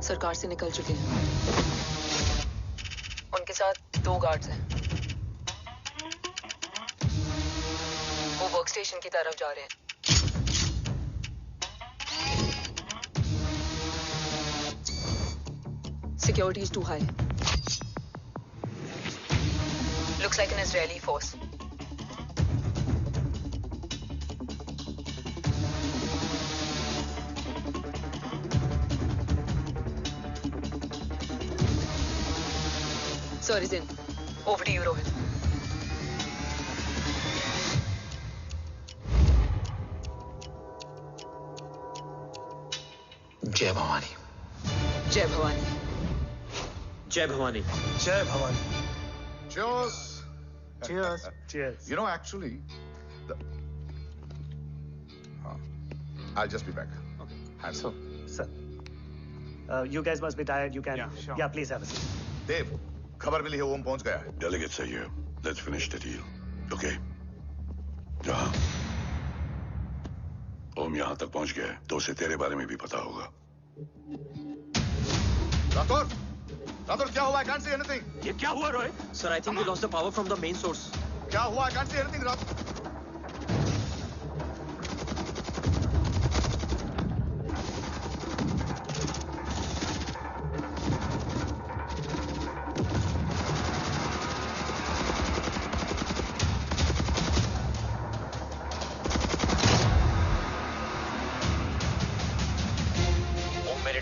सरकार से निकल चुके हैं। उनके साथ 2 गार्ड्स हैं। वो वर्क स्टेशन की तरफ जा रहे हैं। Security is too high. Looks like an Israeli force. Sir is in. Over to you, Rohit. जय भवानी। जय भवानी। जय भवानी। जय Bhavani. Cheers. Cheers. Cheers. You know, actually, I'll just be back. Okay. Hands So, sir, you guys must be tired. You can. Yeah, sure. Yeah, please have a seat. Dave, खबर मिली है ओम पहुंच गया है। Delegates are here. Let's finish the deal. Okay? जहाँ ओम यहाँ तक पहुंच गया है, तो उसे तेरे बारे में भी पता होगा। राठौर क्या हुआ? I can't see anything. ये क्या हुआ Rohit? Sir, I think we lost the power from the main source. क्या हुआ? I can't see anything, Rathore.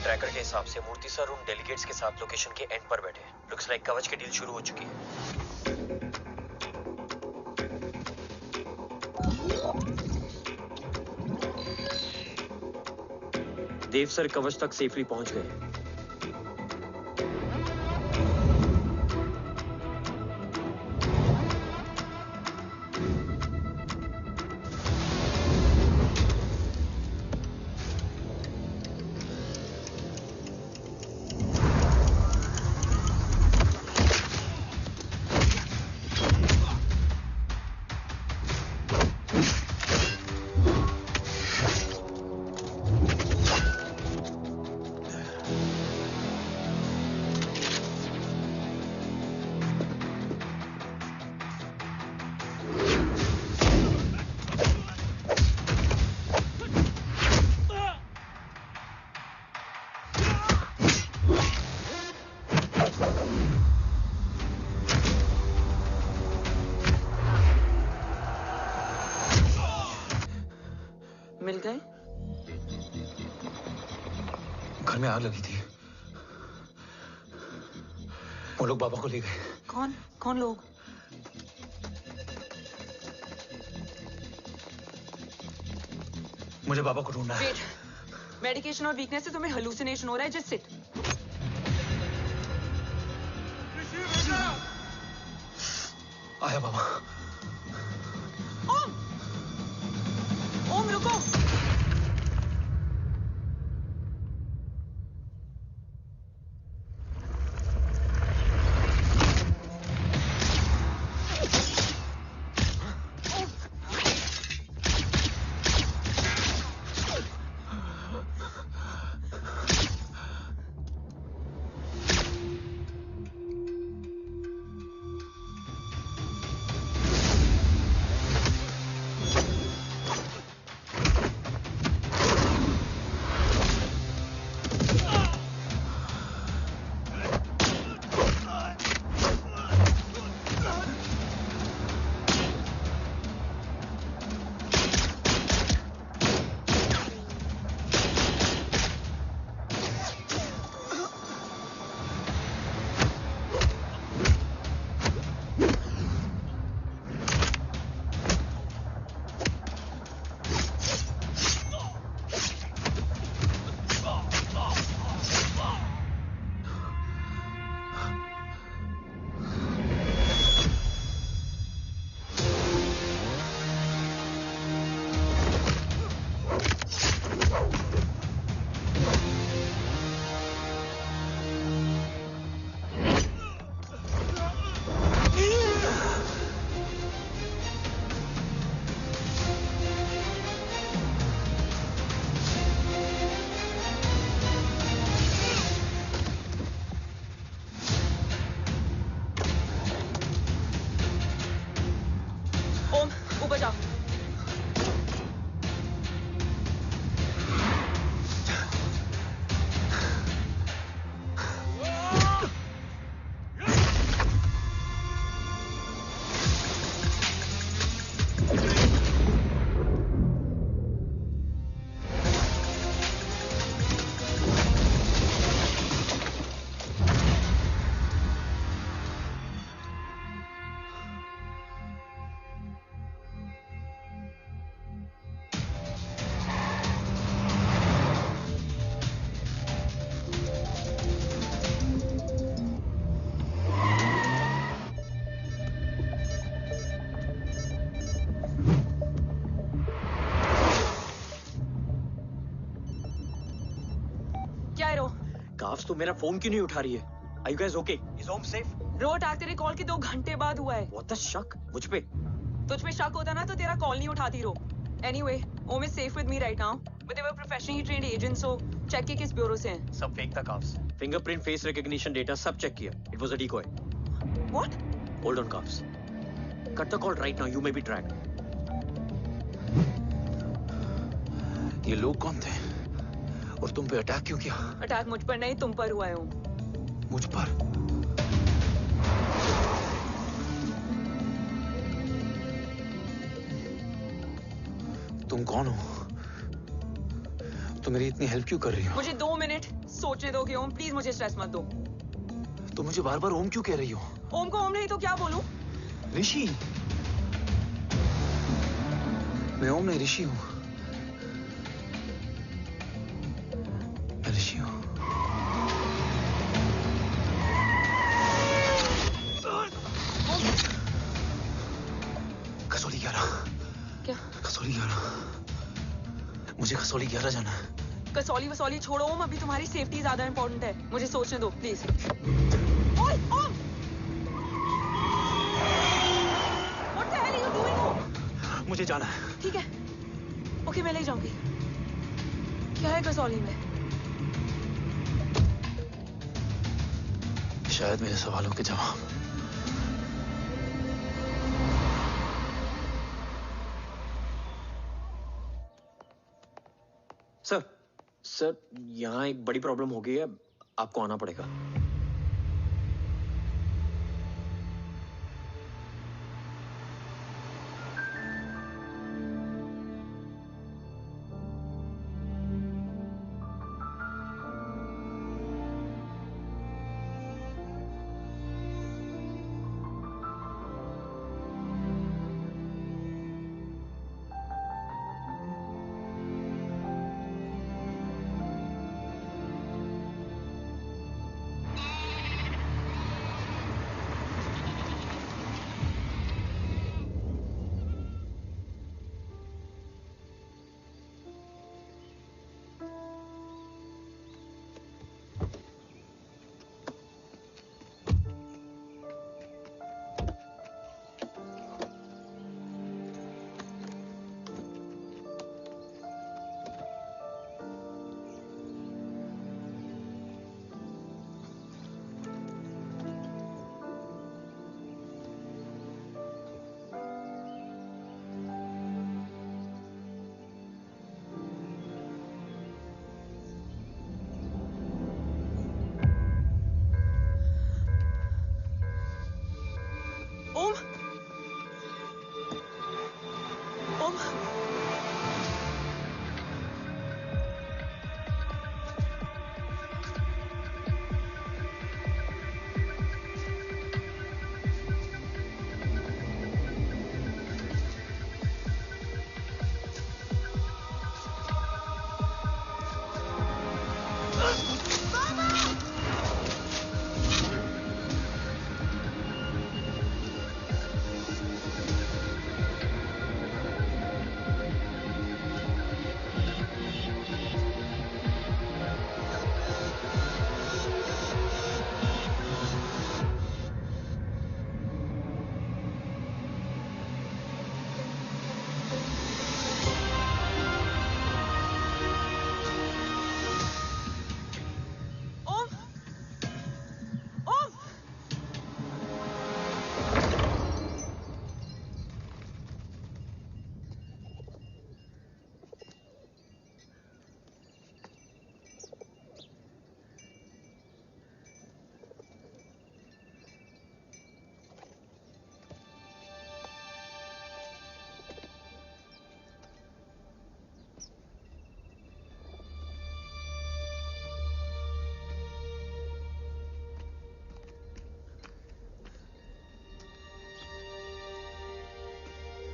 Tracker के हिसाब से मूर्ति सर उन डेलीगेट्स के साथ लोकेशन के एंड पर बैठे हैं। लुक्स लाइक कवच की डील शुरू हो चुकी है। देव सर कवच तक सेफली पहुंच गए। मिल गए? घर में आग लगी थी। वो लोग बाबा को ले गए। कौन? कौन लोग? मुझे बाबा को ढूंढना है। वेट, मेडिकेशन और वीकनेस से तुम्हें हेलुसिनेशन हो रहा है। Just sit. आया बाबा। ओम! ओम रुको! कव्स, तू मेरा फोन क्यों नहीं उठा रही है? Are you guys okay? Is home safe? रो अटैक तेरे कॉल के 2 घंटे बाद हुआ है। What the शक? मुझ पे? तुझ पे शक होता ना तो तेरा कॉल नहीं उठाती रो। Anyway, Om is safe with me right now, but they were professionally trained agents, so check के किस ब्यूरो से हैं। सब फेक था कव्स। फिंगरप्रिंट, फेस रिकॉग्निशन डेटा सब चेक किया। It was a decoy. What? Hold on, कव्स। Cut the call right now. You may be tracked. ये लोग कौन थे? और तुम पे अटैक क्यों किया? अटैक मुझ पर नहीं, तुम पर हुआ है ओम। मुझ पर? तुम कौन हो? तुम मेरी इतनी हेल्प क्यों कर रही हो? मुझे 2 मिनट सोचने दोगे ओम, प्लीज मुझे स्ट्रेस मत दो। तुम मुझे बार बार ओम क्यों कह रही हो? ओम को ओम नहीं तो क्या बोलूं? ऋषि। मैं ओम नहीं, ऋषि हूं। मैं ऋषि हूं। कसौली 11। क्या? कसौली 11। मुझे कसौली 11 जाना है। कसौली वसौली छोड़ो ओम, अभी तुम्हारी सेफ्टी ज्यादा इंपॉर्टेंट है। मुझे सोचने दो प्लीज। ओए ओम! What the hell are you doing ओम? मुझे जाना है। ठीक है, ओके मैं ले जाऊंगी। क्या है कसौली में? शायद मेरे सवालों के जवाब। सर, यहाँ एक बड़ी प्रॉब्लम हो गई है। आपको आना पड़ेगा। ओम! ओम!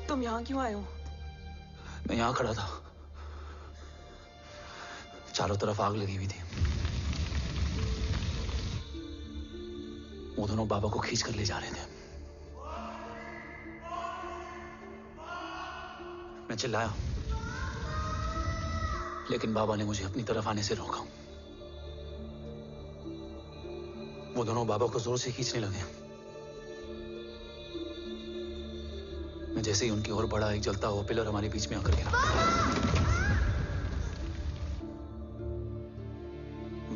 तुम यहाँ क्यों आए हो? मैं यहाँ खड़ा था। चारों तरफ आग लगी हुई थी। वो दोनों बाबा को खींच कर ले जा रहे थे। मैं चिल्लाया, लेकिन बाबा ने मुझे अपनी तरफ आने से रोका। वो दोनों बाबा को जोर से खींचने लगे। मैं जैसे ही उनकी ओर बढ़ा, एक जलता हुआ पिलर हमारे बीच में आकर गिरा।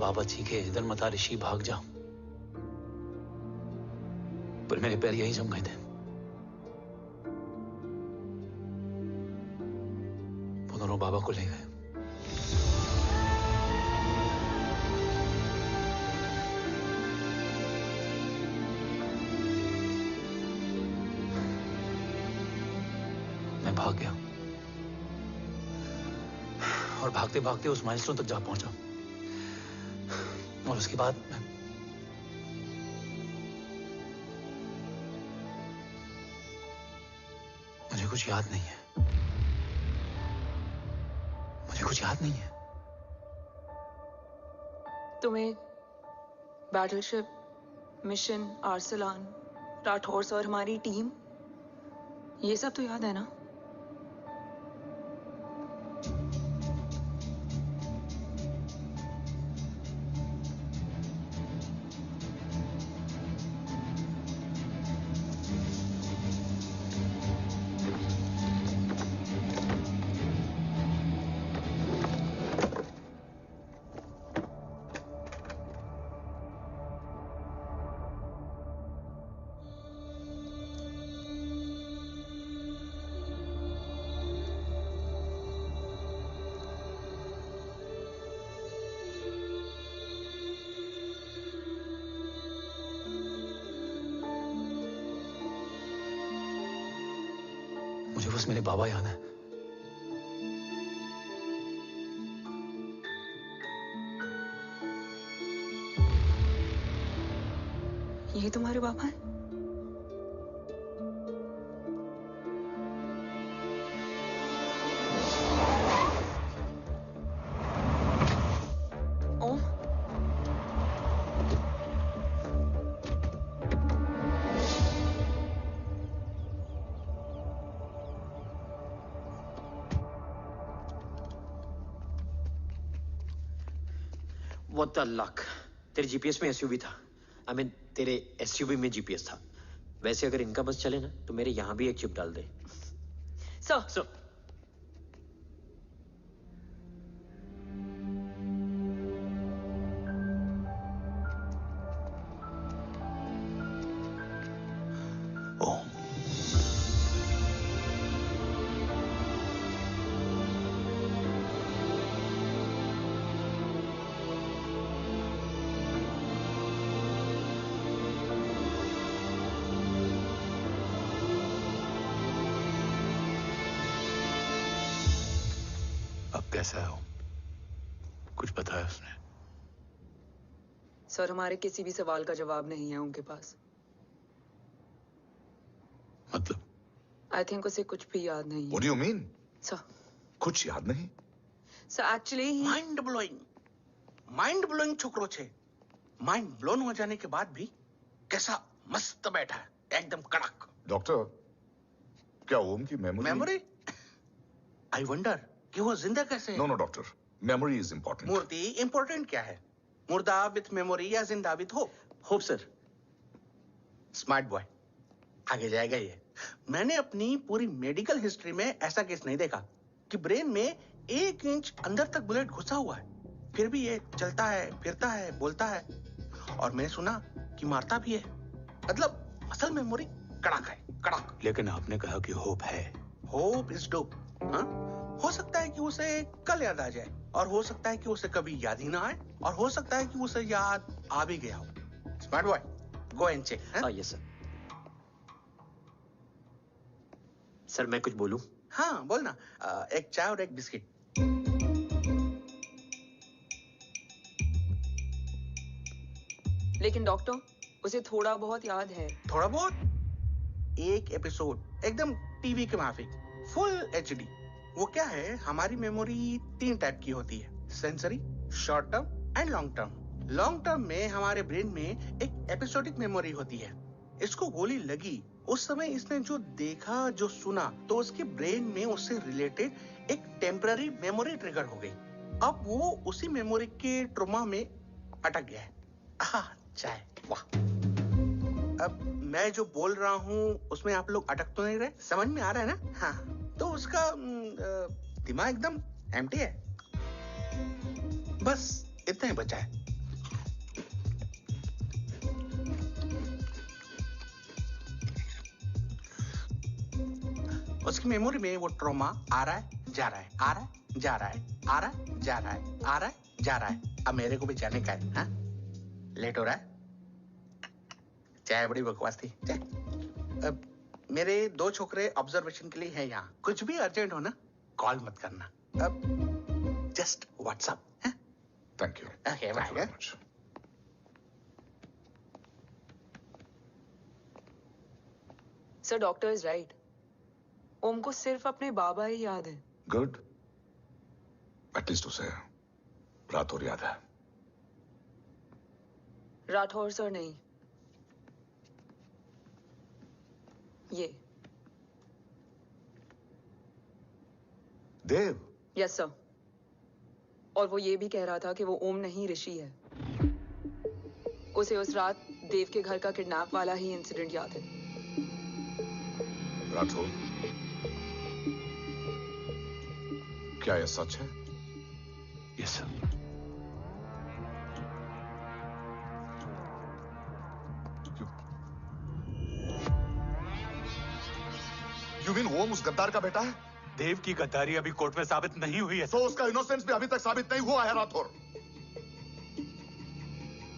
बाबा चीखे, इधर मत आ ऋषि, भाग जा। पर मेरे पैर यहीं जम गए थे। वो दोनों बाबा को ले गए। मैं भाग गया और भागते भागते उस माइलस्टोन तक जा पहुंचा। और उसके बाद मुझे कुछ याद नहीं है। मुझे कुछ याद नहीं है। तुम्हें बैटलशिप, मिशन, आर्सलान, राठौर और हमारी टीम, ये सब तो याद है ना? मुझे बस मेरे बाबा याद है। ये तुम्हारे बाबा हैं? ओम, What the luck? तेरे जीपीएस में एसयूवी था। I mean, तेरे एसयूवी में जीपीएस था। वैसे अगर इनका बस चले ना तो मेरे यहाँ भी एक चिप डाल दे। सर। ओम, अब कैसा है वो? कुछ पता है उसने? सर, हमारे किसी भी सवाल का जवाब नहीं है उनके पास। मतलब? आई थिंक उसे कुछ भी याद नहीं है। What do you mean? Sir, कुछ याद नहीं? सर एक्चुअली माइंड ब्लोइंग छोकरो छे। माइंड ब्लोन हो जाने के बाद भी कैसा मस्त बैठा है, एकदम कड़क। डॉक्टर, क्या ओम की मेमोरी? आई वंडर कि वो जिंदा कैसे है? No doctor, memory is important. मूर्ति इंपॉर्टेंट क्या है? मुर्दा विथ मेमोरी या जिंदा with hope? Hope sir. Smart boy, आगे जाएगा ये। मैंने अपनी पूरी मेडिकल हिस्ट्री में ऐसा केस नहीं देखा कि ब्रेन में 1 इंच अंदर तक बुलेट घुसा हुआ है, फिर भी ये चलता है, फिरता है, बोलता है, और मैंने सुना कि मारता भी है। मतलब असल मेमोरी कड़क है, कड़क। लेकिन आपने कहा कि होप है। Hope is dope. हाँ, हो सकता है कि उसे कल याद आ जाए, और हो सकता है कि उसे कभी याद ही ना आए, और हो सकता है कि उसे याद आ भी गया हो। Smart boy, go and check. Yes sir. Sir मैं कुछ बोलूं? हाँ बोलना। एक चाय और एक बिस्किट। लेकिन डॉक्टर, उसे थोड़ा बहुत याद है। थोड़ा बहुत? एक एपिसोड एकदम टीवी के माफिक, फुल एचडी। वो क्या है, हमारी मेमोरी 3 टाइप की होती है, sensory, short term and long term. Long term में हमारे ब्रेन में एक एपिसोडिक मेमोरी होती है। इसको गोली लगी, उस समय इसने जो देखा, जो सुना, तो उसके ब्रेन में उससे रिलेटेड एक टेम्पररी मेमोरी ट्रिगर हो गई। अब वो उसी मेमोरी के ट्रॉमा में अटक गया है। चाय। वाह। अब मैं जो बोल रहा हूँ उसमें आप लोग अटक तो नहीं रहे? समझ में आ रहा है ना? हाँ, तो उसका दिमाग एकदम एम्प्टी है। बस इतना ही बचा है। उसकी मेमोरी में वो ट्रॉमा आ रहा है, जा रहा है, आ रहा है, जा रहा है, आ रहा है, जा रहा है, आ रहा है, जा रहा है। अब मेरे को भी जाने का है। हाँ, लेट हो रहा है। चाय बड़ी बकवास थी। चाय। अब मेरे 2 छोकरे ऑब्जर्वेशन के लिए हैं यहाँ। कुछ भी अर्जेंट हो ना, कॉल मत करना। अब just WhatsApp. Thank you. Okay, bye. Sir, doctor is right. Om को सिर्फ अपने बाबा ही याद है। गुड। एटलीस्ट उसे राठौर याद है। राठौर सर नहीं, ये देव। Yes sir. और वो ये भी कह रहा था कि वो ओम नहीं, ऋषि है। उसे उस रात देव के घर का किडनैप वाला ही इंसिडेंट याद है। राठौर, क्या यह सच है? Yes sir. यू मीन ओम उस गद्दार का बेटा है? देव की गद्दारी अभी कोर्ट में साबित नहीं हुई है। तो उसका इनोसेंस भी अभी तक साबित नहीं हुआ है राठौर।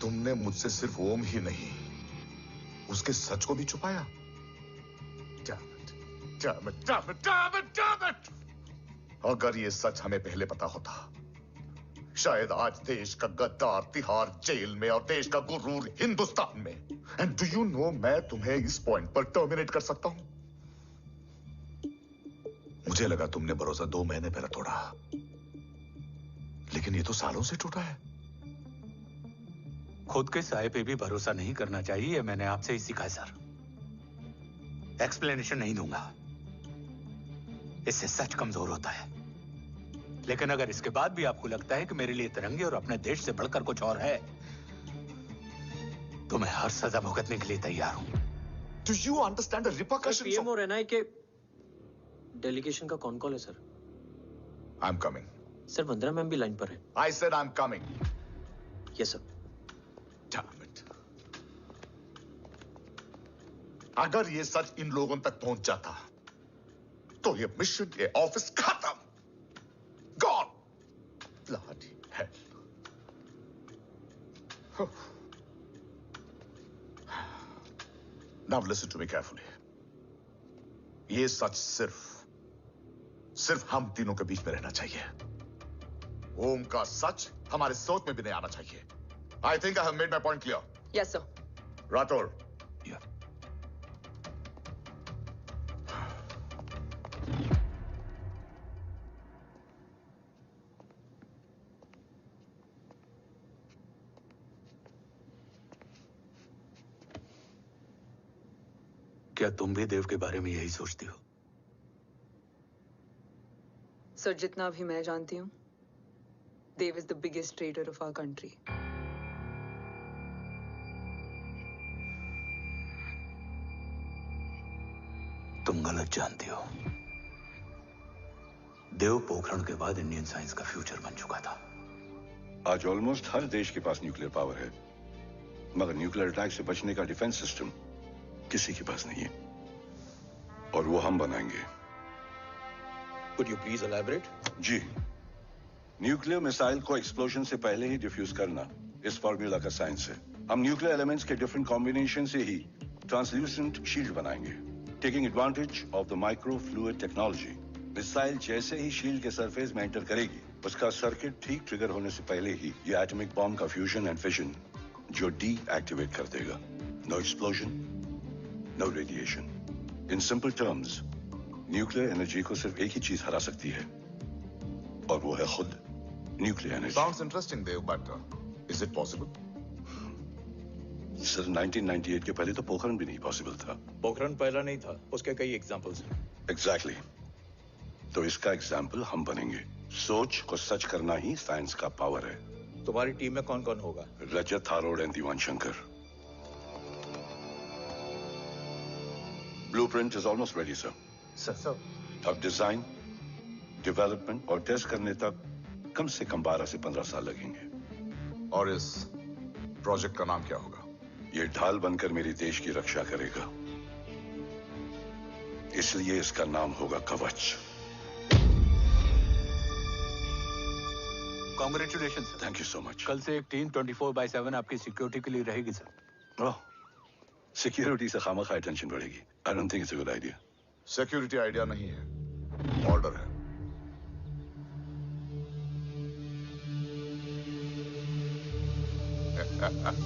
तुमने मुझसे सिर्फ ओम ही नहीं, उसके सच को भी छुपाया। Damn it! अगर ये सच हमें पहले पता होता, शायद आज देश का गद्दार तिहाड़ जेल में और देश का गुरूर हिंदुस्तान में। एंड डू यू नो, मैं तुम्हें इस पॉइंट पर टर्मिनेट कर सकता हूं। मुझे लगा तुमने भरोसा 2 महीने पहले तोड़ा, लेकिन ये तो सालों से टूटा है। खुद के साये पे भी भरोसा नहीं करना चाहिए, मैंने आपसे ही सीखा है सर। एक्सप्लेनेशन नहीं दूंगा, इससे सच कमजोर होता है। लेकिन अगर इसके बाद भी आपको लगता है कि मेरे लिए तिरंगे और अपने देश से बढ़कर कुछ और है, तो मैं हर सजा भुगतने के लिए तैयार हूं। Do you understand the repercussions? PM और एनआई के डेलीगेशन का कौन कॉल है sir? I'm coming. Sir, Vandana ma'am भी लाइन पर है। I said I'm coming. Yes sir. Damn it. अगर ये सच इन लोगों तक पहुंच जाता, तो ये मिशन, ये ऑफिस खत्म। Gone. Bloody hell. Now listen to me carefully. ये सच सिर्फ हम तीनों के बीच में रहना चाहिए। ओम का सच हमारे सोच में भी नहीं आना चाहिए। I think I have made my point clear. Yes sir. Rathore. Yeah. क्या तुम भी देव के बारे में यही सोचती हो? सर, जितना भी मैं जानती हूँ, Dev is the biggest trader of our country. तुम गलत जानती हो। देव पोखरण के बाद इंडियन साइंस का फ्यूचर बन चुका था। आज ऑलमोस्ट हर देश के पास न्यूक्लियर पावर है, मगर न्यूक्लियर अटैक से बचने का डिफेंस सिस्टम किसी के पास नहीं है, और वो हम बनाएंगे। Could you please elaborate? जी, न्यूक्लियर मिसाइल को एक्सप्लोजन से पहले ही डिफ्यूज करना इस फॉर्मूला का साइंस है। हम न्यूक्लियर एलिमेंट्स के डिफरेंट कॉम्बिनेशन से ही ट्रांसल्यूसेंट शील्ड बनाएंगे, taking advantage of the micro fluid technology. Missile जैसे ही शील्ड के सरफेस में एंटर करेगी, उसका सर्किट ठीक ट्रिगर होने से पहले ही ये एटॉमिक बॉम्ब का फ्यूजन एंड फिशन जो डीएक्टिवेट कर देगा। No explosion, no radiation. In simple terms, nuclear energy को सिर्फ एक ही चीज हरा सकती है, और वो है खुद nuclear energy. Sounds interesting, Dev, but is it possible? Sir, 1998 के पहले तो पोखरण भी नहीं पॉसिबल था। पोखरण पहला नहीं था, उसके कई एग्जांपल्स हैं। एग्जैक्टली। तो इसका एग्जाम्पल हम बनेंगे। सोच को सच करना ही साइंस का पावर है। तुम्हारी टीम में कौन कौन होगा? Rajat, Tharod and Diwan Shankar. Blueprint is almost ready sir. Sir अब डिजाइन, डेवलपमेंट और टेस्ट करने तक कम से कम 12 से 15 साल लगेंगे। और इस प्रोजेक्ट का नाम क्या होगा? ये ढाल बनकर मेरे देश की रक्षा करेगा, इसलिए इसका नाम होगा कवच। Congratulation sir. Thank you so much. कल से एक टीम 24/7 आपकी सिक्योरिटी के लिए रहेगी सर। ओह, सिक्योरिटी से खामखा टेंशन बढ़ेगी। I don't think it's a good idea. Security idea नहीं है, ऑर्डर है।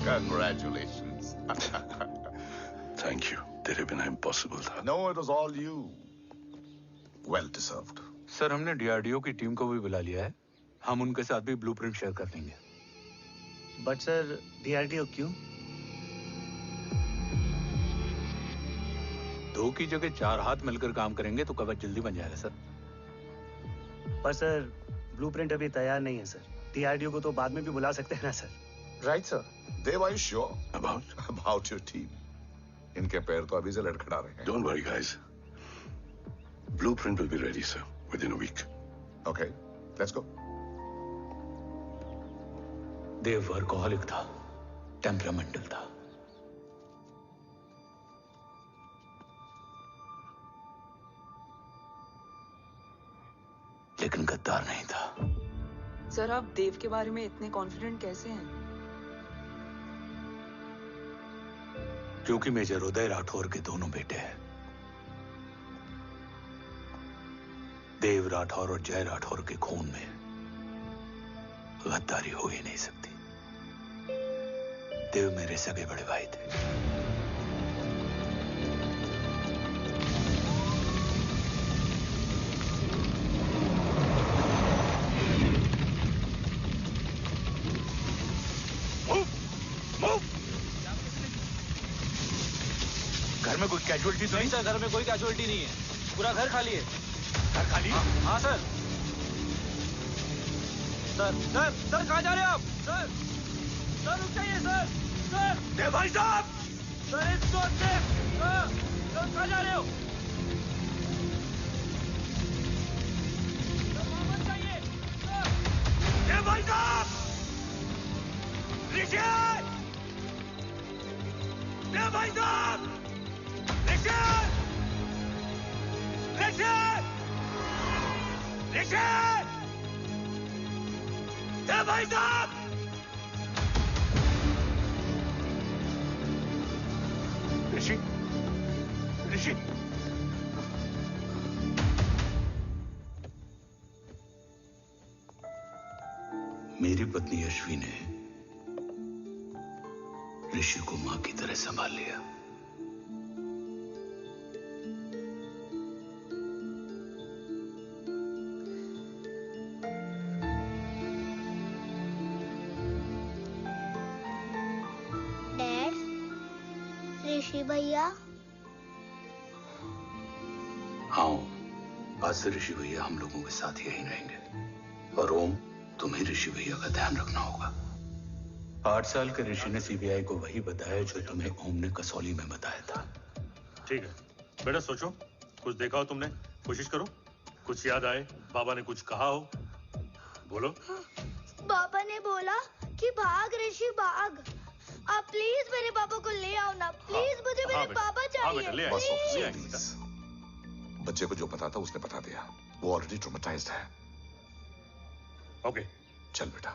Congratulations. थैंक यू, तेरे बिना इम्पॉसिबल था। No, it was all you. Well deserved. Sir हमने डीआरडीओ की टीम को भी बुला लिया है, हम उनके साथ भी ब्लूप्रिंट शेयर कर लेंगे। बट सर डीआरडीओ क्यों? 2 की जगह 4 हाथ मिलकर काम करेंगे तो कवच जल्दी बन जाएगा सर। पर सर ब्लूप्रिंट अभी तैयार नहीं है सर। डीआरडीओ को तो बाद में भी बुला सकते हैं ना sir. Right sir. Dave, are you sure about your team? इनके पैर तो अभी से लड़खड़ा रहे हैं। Don't worry, guys. Blueprint will be ready, sir, within a week. Okay, let's go. Dev workaholic था, टेम्परामेंटल था। लेकिन गद्दार नहीं था। सर आप देव के बारे में इतने कॉन्फिडेंट कैसे हैं? क्योंकि मेजर उदय राठौर के दोनों बेटे हैं। देव राठौर और जय राठौर के खून में गद्दारी हो ही नहीं सकती। देव मेरे सगे बड़े भाई थे। घर में कोई कैजुअलिटी तो नहीं? सर घर में कोई कैजुअलिटी नहीं है, पूरा घर खाली है। घर खाली? हाँ सर। सर सर सर कहाँ जा रहे हैं आप? सर सर रुक जाइए सर। सर देव भाई साहब! सर इस चोट से सर कहाँ जा रहे हो? सर वापस जाइए सर। देव भाई साहब! ऋषि! देव भाई साहब! ऋषि! ऋषि! ऋषि! देव भाई साहब! ऋषि! ऋषि! मेरी पत्नी अश्वी ने ऋषि को मां की तरह संभाल लिया। डैड, ऋषि भैया। हाँ, आज से ऋषि भैया हम लोगों के साथ यहीं रहेंगे। और ओम, तुम्हें ऋषि भैया का ध्यान रखना होगा। 8 साल के ऋषि ने सीबीआई को वही बताया जो तुम्हें ओम ने कसौली में बताया था। ठीक है बेटा, सोचो, कुछ देखा हो तुमने, कोशिश करो, कुछ याद आए, बाबा ने कुछ कहा हो, बोलो। पापा ने बोला कि भाग ऋषि भाग। आप प्लीज मेरे पापा को ले आओ ना, प्लीज। मुझे मेरे पापा चाहिए। बस ऑफिसर, प्लीज। बच्चे को जो पता था उसने बता दिया। वो ऑलरेडी ट्रॉमेटाइज्ड है। ओके, चल बेटा,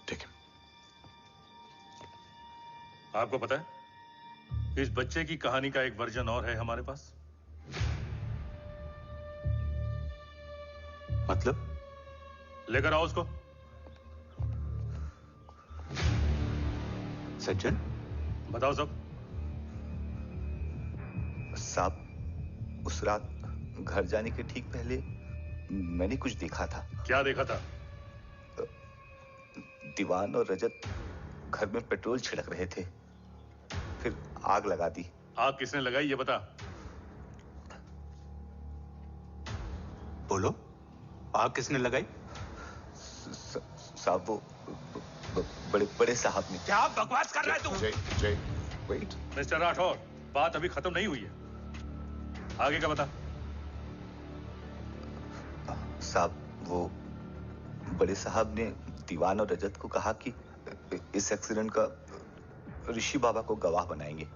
ठीक है। आपको पता है इस बच्चे की कहानी का एक वर्जन और है हमारे पास। मतलब? लेकर आओ उसको। सज्जन, बताओ सब। साहब, उस रात घर जाने के ठीक पहले मैंने कुछ देखा था। क्या देखा था? दीवान और रजत घर में पेट्रोल छिड़क रहे थे, फिर आग लगा दी। आग किसने लगाई ये बता। बोलो, आग किसने लगाई? साहब, वो बड़े बड़े साहब ने। क्या बकवास कर रहा है तू? जय, वेट। मिस्टर राठौर, बात अभी खत्म नहीं हुई है। आगे का बता। साहब, वो बड़े साहब ने दीवान और रजत को कहा कि इस एक्सीडेंट का ऋषि बाबा को गवाह बनाएंगे।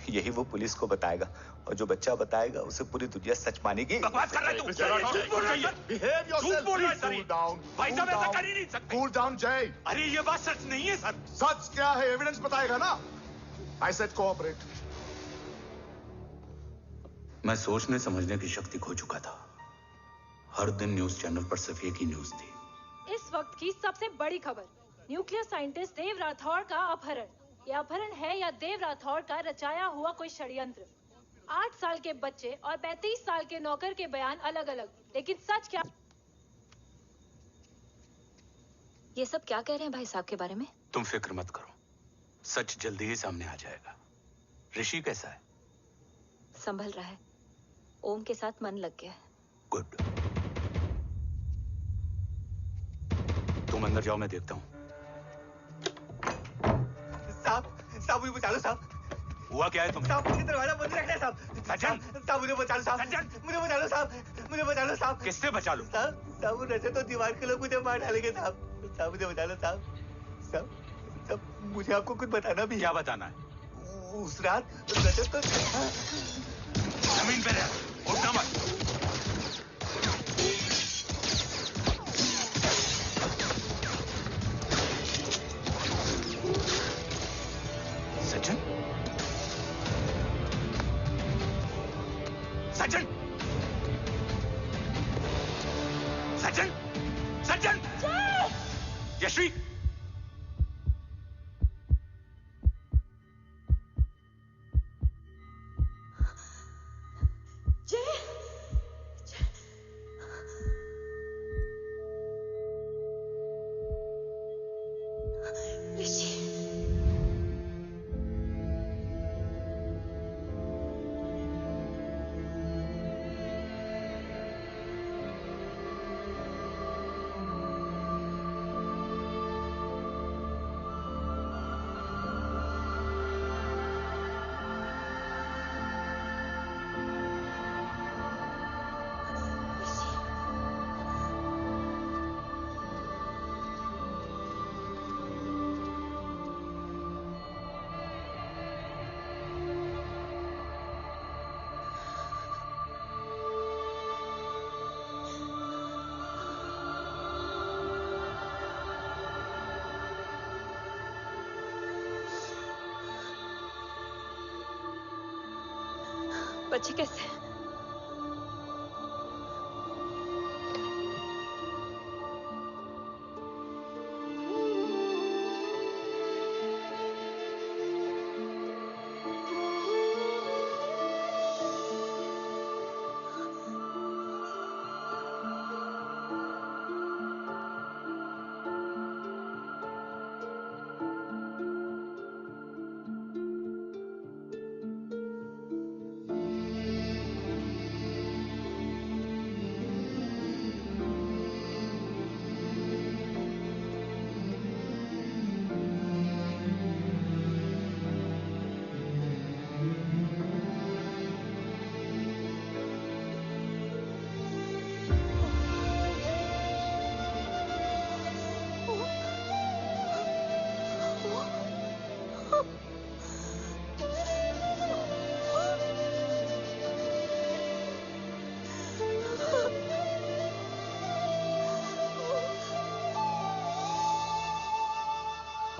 यही वो पुलिस को बताएगा और जो बच्चा बताएगा उसे पूरी दुनिया सच मानेगी। बकवास कर रहा है तू। झूठ बोल रही है। Behave yourself. झूठ बोल रहा है सर। Cool down. भाई साहब ऐसा कर ही नहीं सकते। Cool down, Jay. अरे ये बात सच नहीं है सर। सच क्या है? एविडेंस बताएगा ना। I said cooperate. मैं सोचने समझने की शक्ति खो चुका था। हर दिन न्यूज चैनल पर सिर्फ एक ही न्यूज थी। इस वक्त की सबसे बड़ी खबर, न्यूक्लियर साइंटिस्ट देव राठौड़ का अपहरण। यह अपहरण है या देव राठौड़ का रचाया हुआ कोई षड्यंत्र। 8 साल के बच्चे और 35 साल के नौकर के बयान अलग अलग, लेकिन सच क्या? ये सब क्या कह रहे हैं भाई साहब के बारे में? तुम फिक्र मत करो, सच जल्दी ही सामने आ जाएगा। ऋषि कैसा है? संभल रहा है। ओम के साथ मन लग गया है। गुड। तुम अंदर जाओ, मैं देखता हूँ। साहब मुझे बचा लो साहब। हुआ क्या है तुम्हें? साहब मुझे दरवाजा बंद रखना है साहब। सज्जन, साहब मुझे बचा लो साहब। सज्जन मुझे बचा लो साहब। मुझे बचा लो साहब। किससे बचा लो? साहब वो रजत तो दीवार के लोग मुझे मार डालेंगे साहब। साहब मुझे बचा लो साहब। साहब मुझे आपको कुछ बताना भी है। क्या बताना है? उस रात रजत तो जमीन पे रह, उठना मत। सज्जन, सज्जन, सज्जन, सज्जन, यशवी, बच्चे कैसे हैं?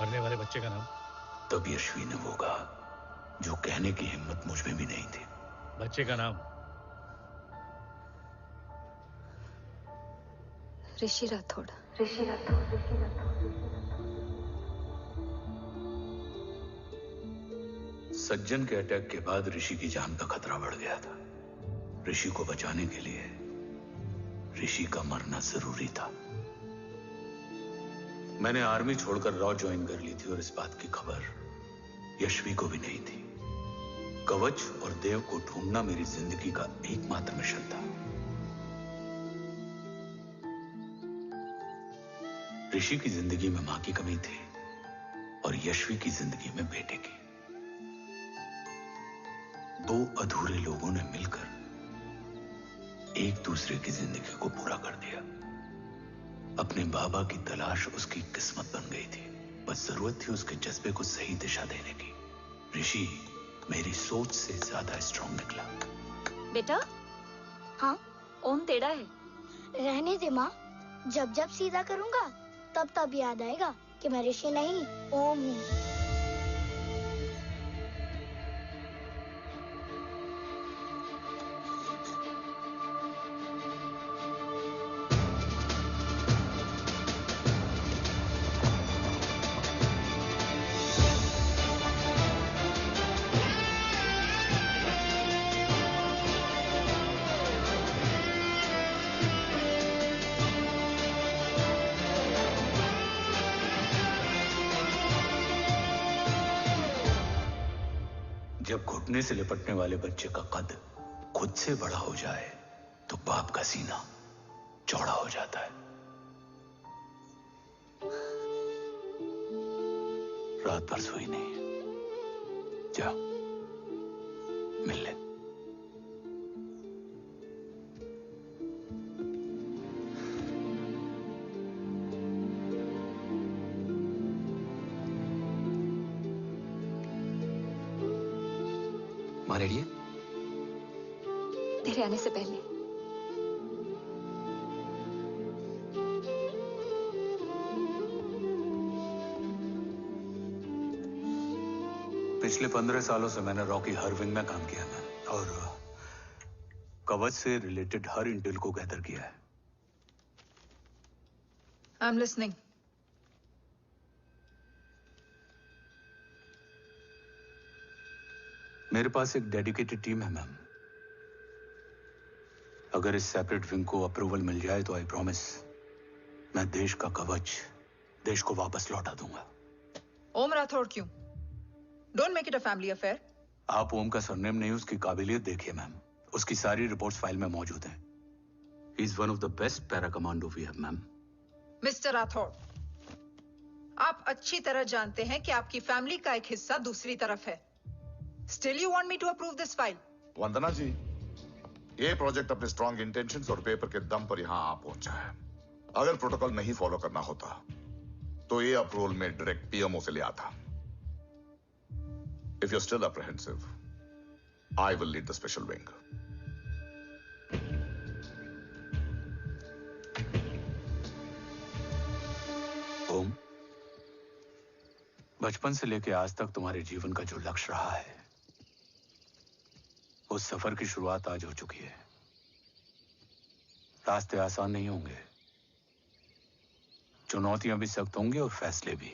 मरने वाले बच्चे का नाम? तब यशवी ने वो कहा जो कहने की हिम्मत मुझ में भी नहीं थी। बच्चे का नाम? ऋषि राठौड़। सज्जन के अटैक के बाद ऋषि की जान का खतरा बढ़ गया था। ऋषि को बचाने के लिए ऋषि का मरना जरूरी था। मैंने आर्मी छोड़कर रॉ ज्वाइन कर ली थी और इस बात की खबर यशवी को भी नहीं थी। कवच और देव को ढूंढना मेरी जिंदगी का एकमात्र मिशन था। ऋषि की जिंदगी में मां की कमी थी और यशवी की जिंदगी में बेटे की। दो अधूरे लोगों ने मिलकर एक दूसरे की जिंदगी को पूरा कर दिया। अपने बाबा की तलाश उसकी किस्मत बन गई थी, बस जरूरत थी उसके जज्बे को सही दिशा देने की। ऋषि मेरी सोच से ज्यादा स्ट्रांग निकला। बेटा, हाँ ओम टेढ़ा है। रहने दे माँ, जब जब सीधा करूँगा तब तब याद आएगा कि मैं ऋषि नहीं ओम हूँ। जब घुटने से लिपटने वाले बच्चे का कद खुद से बड़ा हो जाए तो बाप का सीना चौड़ा हो जाता है। रात भर सोई नहीं, जा मिल ले। माँ रेडी है? तेरे आने से पहले। पिछले 15 सालों से मैंने रॉकी हर विंग में काम किया है और कवच से रिलेटेड हर इंटेल को गैदर किया है। I am listening. मेरे पास एक डेडिकेटेड टीम है मैम। अगर इस सेपरेट विंग को अप्रूवल मिल जाए तो आई प्रॉमिस मैं देश का कवच देश को वापस लौटा दूंगा। ओम राठौड़ क्यों? Don't make it a family affair. आप ओम का सरनेम नहीं, उसकी काबिलियत देखिए मैम। उसकी सारी रिपोर्ट्स फाइल में मौजूद हैं। He is one of the best para commando we have ma'am. Mister Rathore, आप अच्छी तरह जानते हैं कि आपकी फैमिली का एक हिस्सा दूसरी तरफ है। Still you want me to approve this file? वंदना जी, ये प्रोजेक्ट अपने स्ट्रॉन्ग इंटेंशंस और पेपर के दम पर यहाँ आ पहुंचा है। अगर प्रोटोकॉल नहीं फॉलो करना होता तो ये अप्रूवल में डायरेक्ट पीएमओ से ले आता। If you're still apprehensive, I will lead the special wing. ओम, बचपन से लेकर आज तक तुम्हारे जीवन का जो लक्ष्य रहा है, उस सफर की शुरुआत आज हो चुकी है। रास्ते आसान नहीं होंगे, चुनौतियां भी सख्त होंगी और फैसले भी।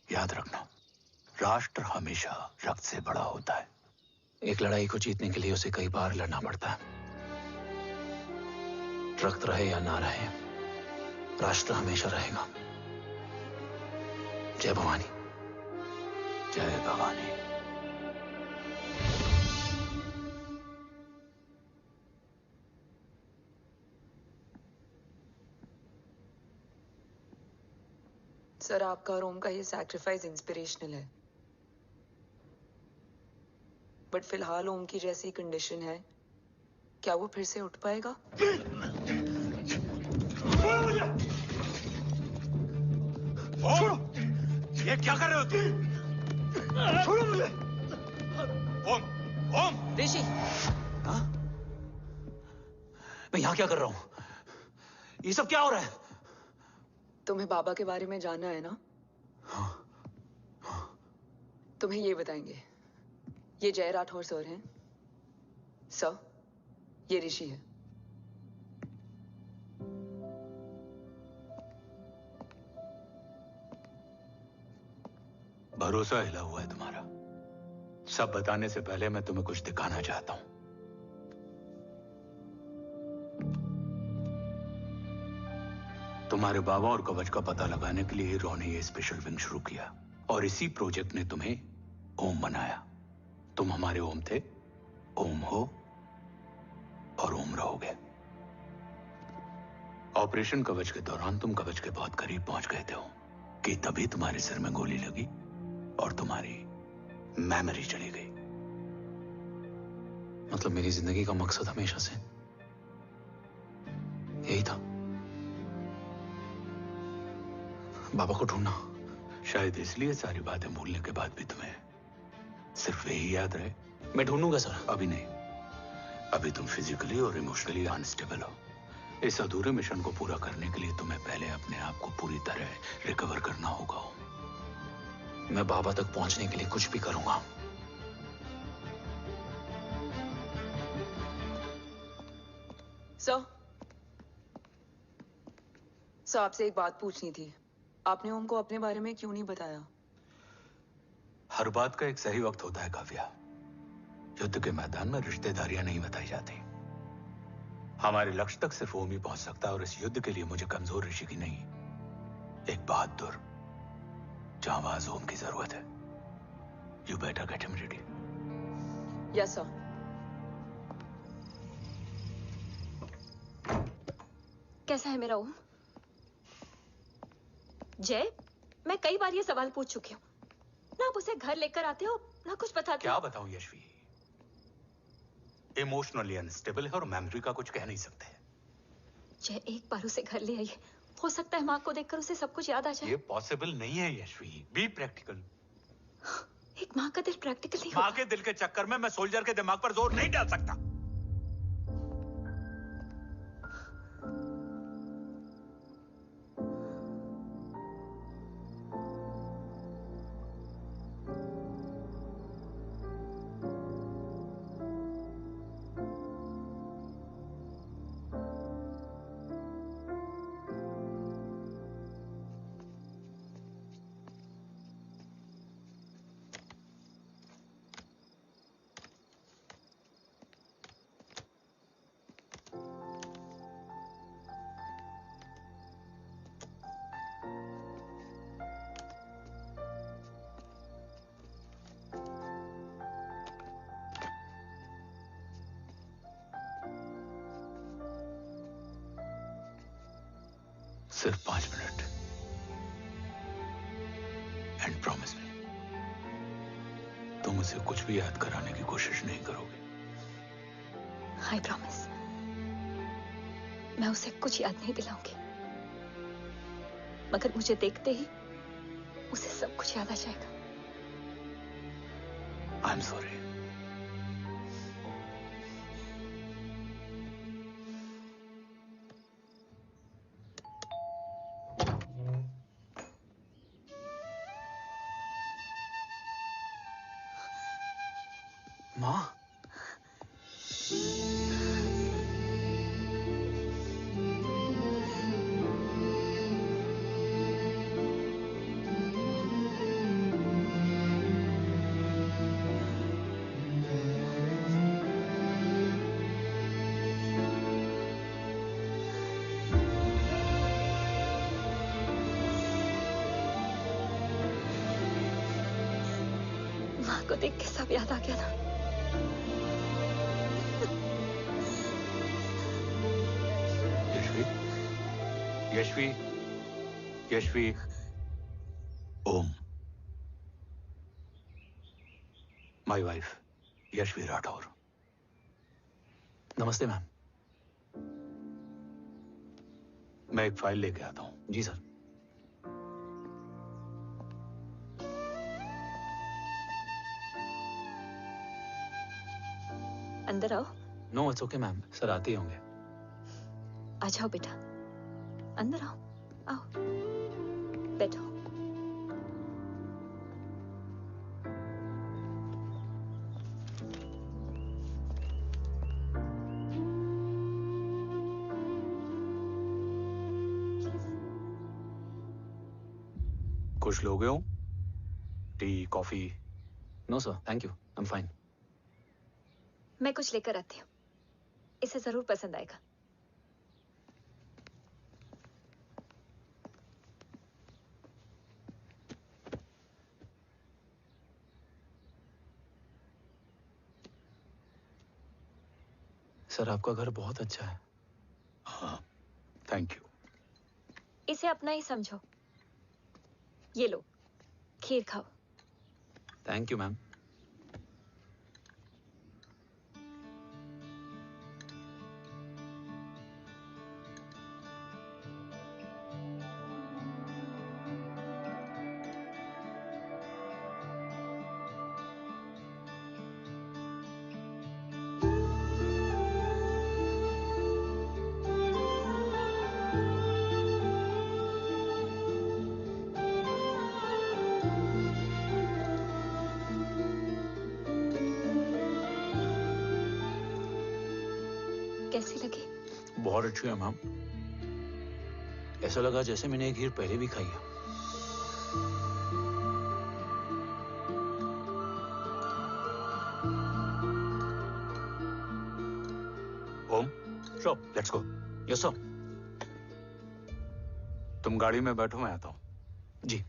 याद रखना, राष्ट्र हमेशा रक्त से बड़ा होता है। एक लड़ाई को जीतने के लिए उसे कई बार लड़ना पड़ता है। रक्त रहे या ना रहे, राष्ट्र हमेशा रहेगा। जय भवानी। जय भवानी। सर, आपका और ओम का ये सैक्रिफाइस इंस्पिरेशनल है, बट फिलहाल ओम की जैसी कंडीशन है, क्या वो फिर से उठ पाएगा? छोड़ो! ये क्या कर रहे हो तुम? छोड़ो मुझे! ओम! ओम! ऋषि! हाँ? मैं यहाँ क्या कर रहा हूँ? ये सब क्या हो रहा है? तुम्हें बाबा के बारे में जानना है ना? तुम्हें ये बताएंगे। ये जय राठौर सर हैं। सर, ये ऋषि है। भरोसा हिला हुआ है तुम्हारा। सब बताने से पहले मैं तुम्हें कुछ दिखाना चाहता हूं। तुम्हारे बाबा और कवच का पता लगाने के लिए हीरो ने ये स्पेशल विंग शुरू किया और इसी प्रोजेक्ट ने तुम्हें ओम बनाया। तुम हमारे ओम थे, ओम हो और ओम रहोगे। ऑपरेशन कवच के दौरान तुम कवच के बहुत करीब पहुंच गए थे कि तभी तुम्हारे सिर में गोली लगी और तुम्हारी मेमोरी चली गई। मतलब मेरी जिंदगी का मकसद हमेशा से यही था। बाबा को ढूंढना। शायद इसलिए सारी बातें भूलने के बाद भी तुम्हें सिर्फ यही याद रहे। मैं ढूंढूंगा सर। अभी नहीं। अभी तुम फिजिकली और इमोशनली अनस्टेबल हो। इस अधूरे मिशन को पूरा करने के लिए तुम्हें पहले अपने आप को पूरी तरह रिकवर करना होगा। मैं बाबा तक पहुंचने के लिए कुछ भी करूंगा। सर आपसे एक बात पूछनी थी। आपने ओम को अपने बारे में क्यों नहीं बताया? हर बात का एक सही वक्त होता है काव्या। युद्ध के मैदान में रिश्तेदारियां नहीं बताई जाती। हमारे लक्ष्य तक सिर्फ ओम ही पहुंच सकता है और इस युद्ध के लिए मुझे कमजोर ऋषि की नहीं, एक बहादुर जांबाज ओम की जरूरत है। You better get him ready. Yes sir. कैसा है मेरा ओम? जय, मैं कई बार ये सवाल पूछ चुकी हूँ। ना आप उसे घर लेकर आते हो, ना कुछ बताते क्या हो। बताऊं यशवी? इमोशनली अनस्टेबल है और मेमोरी का कुछ कह नहीं सकते। जय, एक बार उसे घर ले आइए। हो सकता है माँ को देखकर उसे सब कुछ याद आ जाए। ये पॉसिबल नहीं है यशवी। Be practical. एक माँ का दिल प्रैक्टिकल नहीं माँ होता। के दिल के चक्कर में मैं सोल्जर के दिमाग पर जोर नहीं डाल सकता। सिर्फ 5 मिनट। एंड प्रॉमिस मी, तुम उसे कुछ भी याद कराने की कोशिश नहीं करोगे। I promise. मैं उसे कुछ याद नहीं दिलाऊंगी, मगर मुझे देखते ही उसे सब कुछ याद आ जाएगा। I am sorry. माँ, माँ को देख के सब याद आ गया ना। Yashvi, Yashvi, Om, my wife Yashvi Rathore. नमस्ते मैम। मैं एक फाइल लेके आता हूं। जी सर। अंदर आओ। No it's okay ma'am, sir आते ही होंगे। आ जाओ बेटा, अंदर आओ। आओ, बैठो। कुछ लोगे हो? Tea, coffee? No sir, thank you, I am fine. मैं कुछ लेकर आती हूँ, इसे जरूर पसंद आएगा। सर आपका घर बहुत अच्छा है। हाँ, थैंक यू। इसे अपना ही समझो। ये लो, खीर खाओ। Thank you ma'am. कैसी लगी? बहुत अच्छी है मैम। ऐसा लगा जैसे मैंने एक खीर पहले भी खाई है। ओम, चलो लेट्स गो। Yes sir. तुम गाड़ी में बैठो, मैं आता हूं। जी।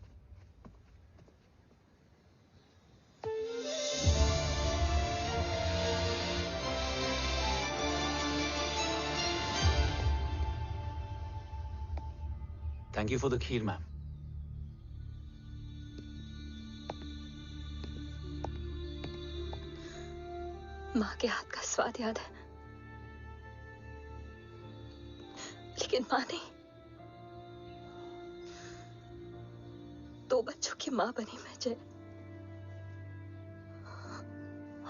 Thank you for the kheer, ma'am. माँ के हाथ का स्वाद याद है, लेकिन माँ नहीं। 2 बच्चों की माँ बनी मैं जय।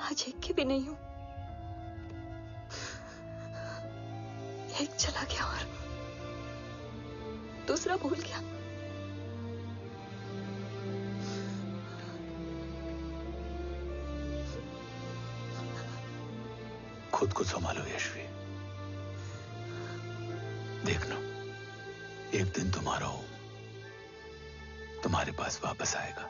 आज एक की भी नहीं हूं। एक चला गया और दूसरा भूल गया। खुद को संभालो यशवी। देखना, एक दिन तुम्हारा हो तुम्हारे पास वापस आएगा।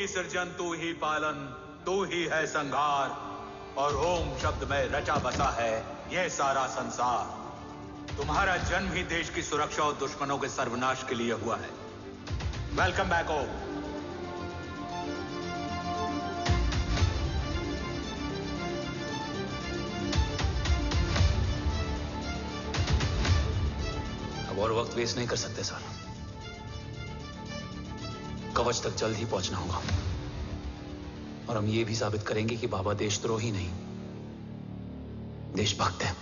सृजन तू ही पालन, तू ही है संहार, और ओम शब्द में रचा बसा है यह सारा संसार। तुम्हारा जन्म ही देश की सुरक्षा और दुश्मनों के सर्वनाश के लिए हुआ है। वेलकम बैक ओम। अब और वक्त वेस्ट नहीं कर सकते सर। कवच तक जल्द ही पहुंचना होगा और हम ये भी साबित करेंगे कि बाबा देशद्रोही नहीं, देशभक्त है।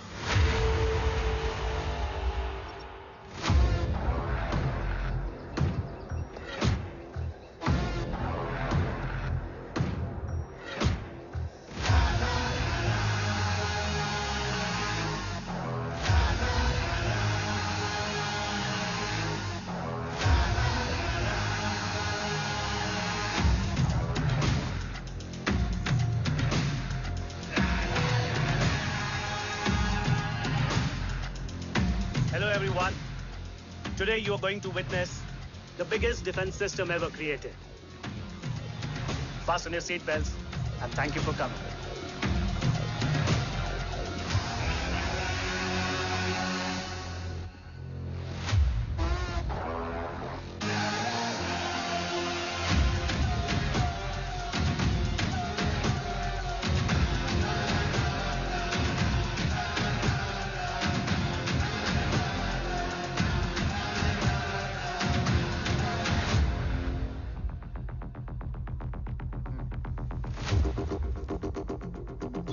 Today you are going to witness the biggest defense system ever created. Fasten your seat belts and thank you for coming.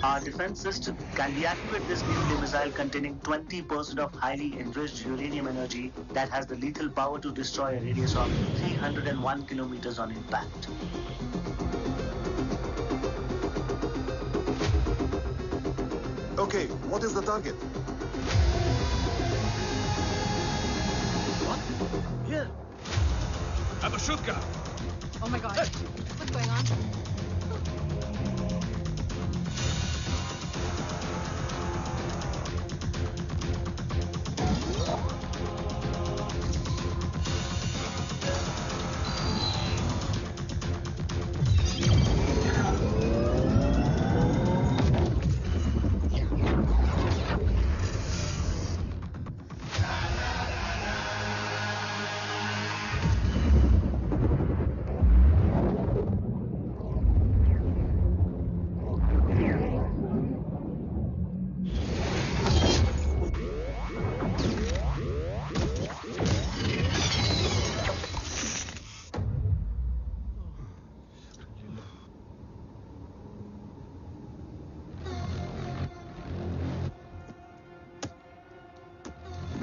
Our defense system can deactivate this nuclear missile containing 20% of highly enriched uranium energy that has the lethal power to destroy a radius of 301 kilometers on impact. Okay, what is the target? Here. I'm a shooter. Oh my God. What's going on?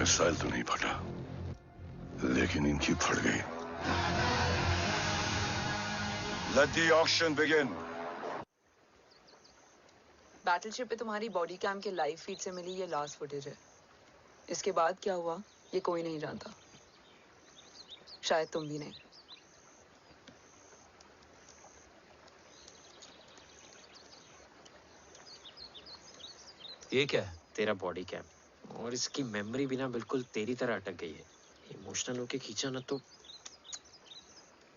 Missile तो नहीं फटा, लेकिन इनकी फट गई। Let the auction begin. Battleship पे तुम्हारी body cam के लाइव फीड से मिली ये लास्ट फुटेज है। इसके बाद क्या हुआ ये कोई नहीं जानता, शायद तुम भी नहीं। ये क्या है? तेरा बॉडी कैम, और इसकी मेमोरी भी ना बिल्कुल तेरी तरह अटक गई है। इमोशनल होके खींचा ना तो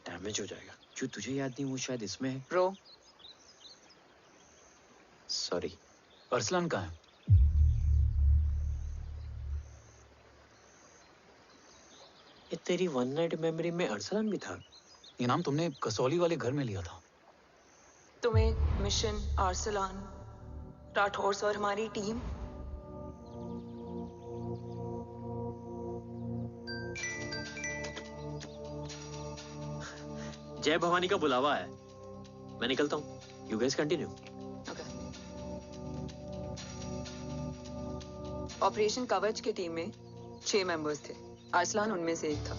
डैमेज हो जाएगा। जो तुझे याद नहीं वो शायद इसमें है। Bro sorry. अरसलान कहाँ है? ये तेरी वन नाइट मेमोरी में अरसलान भी था? ये नाम तुमने कसौली वाले घर में लिया था। तुम्हें मिशन अरसलान राठौर और हमारी टीम जय भवानी का बुलावा है, मैं निकलता हूँ। You guys continue. ऑपरेशन कवच की टीम में 6 मेंबर्स थे, अरसलान उनमें से एक था।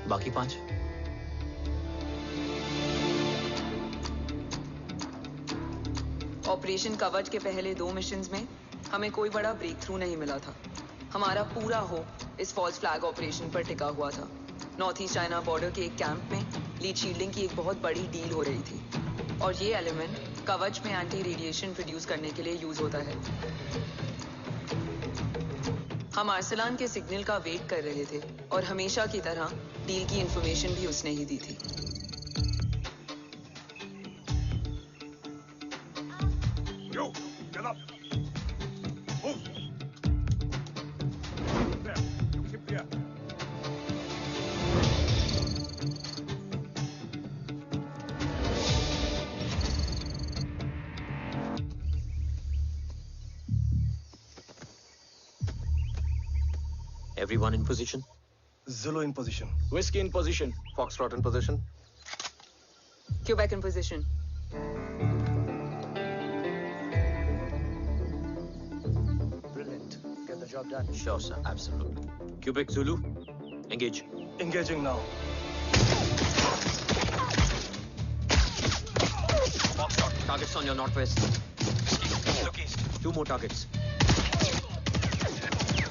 बाकी 5? ऑपरेशन कवच के पहले 2 मिशंस में हमें कोई बड़ा ब्रेक थ्रू नहीं मिला था। हमारा पूरा होप इस फॉल्स फ्लैग ऑपरेशन पर टिका हुआ था। नॉर्थ ईस्ट चाइना बॉर्डर के एक कैंप में लीड शील्डिंग की एक बहुत बड़ी डील हो रही थी, और ये एलिमेंट कवच में एंटी रेडिएशन प्रोड्यूस करने के लिए यूज होता है। हम अरसलान के सिग्नल का वेट कर रहे थे, और हमेशा की तरह डील की इंफॉर्मेशन भी उसने ही दी थी। Yo, get up. Move. There. Keep there. Everyone in position? Zulu in position. Whiskey in position. Foxtrot in position. Quebec in position. Brilliant. Get the job done. Sure, sir. Absolutely. Quebec Zulu, engage. Engaging now. Foxtrot, targets on your northwest. Look east. 2 more targets.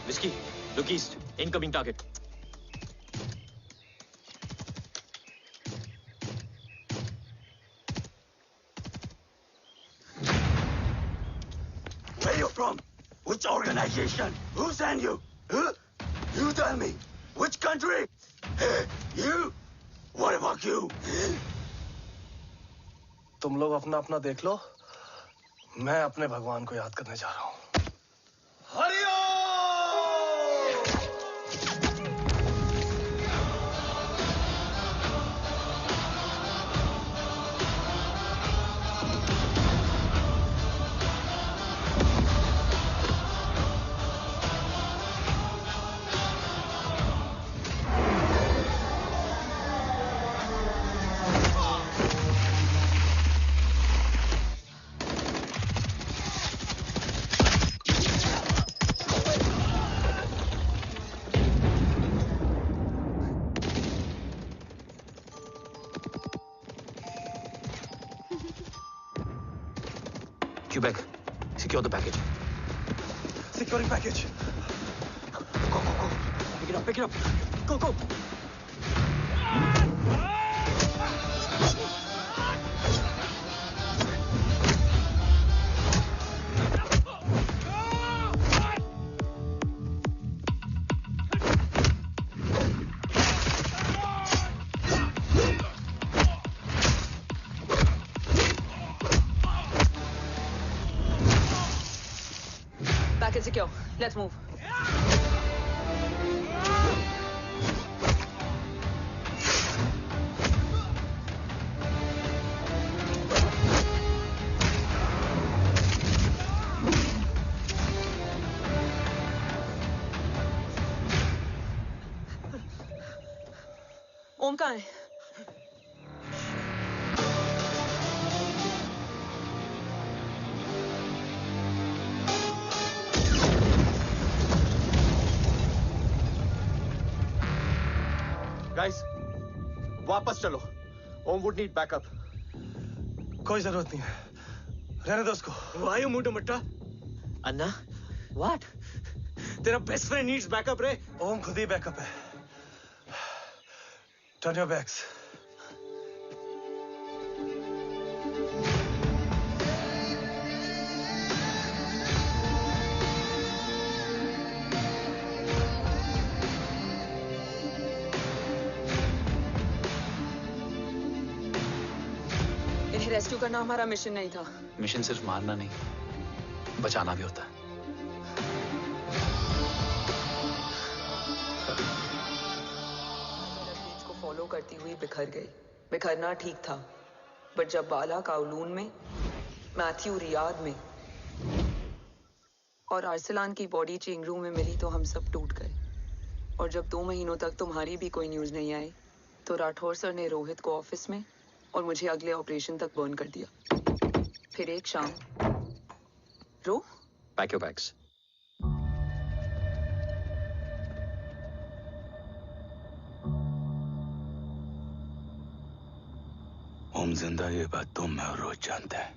Whiskey, look east. Incoming target. Where you from? Which organization? Who sent you? Huh? You tell me. Which country? Hey, you? What about you? तुम लोग अपना अपना देख लो। मैं अपने भगवान को याद करने जा रहा हूँ। Quebec, secure the package. Securing package. Go, go, go. Pick it up, pick it up. go, go. Package secure. Let's move. ओम कहाँ है? Guys, वापस चलो. Om would need backup. कोई जरूरत नहीं है. रहने दो उसको. Why you moved Mutta? Anna, what? तेरा best friend needs backup रे. ओम खुद ही बैकअप है. Turn your backs. इन्हें रेस्क्यू करना हमारा मिशन नहीं था. मिशन सिर्फ मारना नहीं, बचाना भी होता है. को फॉलो करती हुई बिखर गई. बिखरना ठीक था, बट जब बाला काउलून में, मैथ्यू रियाद में और आर्सलान की बॉडी चेंज रूम में मिली तो हम सब टूट गए. और जब 2 महीनों तक तुम्हारी भी कोई न्यूज नहीं आई तो राठौर सर ने रोहित को ऑफिस में और मुझे अगले ऑपरेशन तक बर्न कर दिया. फिर एक शाम रो Pack your bags. ओम जिंदा, ये बात तुम मैं और रोज जानते हैं.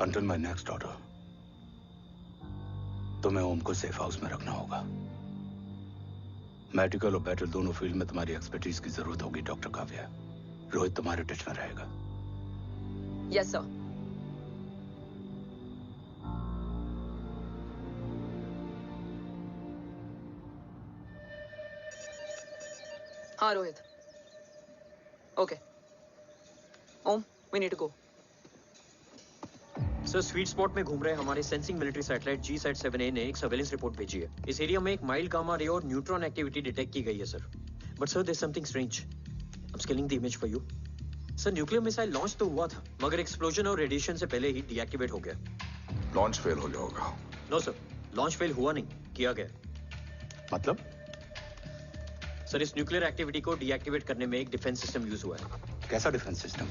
Until my next order, तुम्हें ओम को सेफ हाउस में रखना होगा. मेडिकल और बैटल दोनों फील्ड में तुम्हारी एक्सपर्टीज की जरूरत होगी डॉक्टर काव्या. रोहित तुम्हारे टच में रहेगा. Yes sir. हाँ Rohit. Okay. Om, we need to go. Sir, sweet spot में घूम रहे हमारे सेंसिंग मिलिट्री सैटेलाइट G-SAT-7A ने एक सर्वेलेंस रिपोर्ट भेजी है. इस एरिया में एक माइल्ड गामा रे और न्यूट्रॉन एक्टिविटी डिटेक्ट की गई है sir. But sir, there is something strange. I am scaling the image for you. Sir, nuclear missile launch तो हुआ था, मगर एक्सप्लोजन और रेडिएशन से पहले ही डीएक्टिवेट हो गया. लॉन्च फेल हो गया होगा. नो सर, लॉन्च फेल हुआ नहीं, किया गया. मतलब? सर, इस न्यूक्लियर एक्टिविटी को डीएक्टिवेट करने में एक डिफेंस सिस्टम यूज हुआ है. कैसा डिफेंस सिस्टम?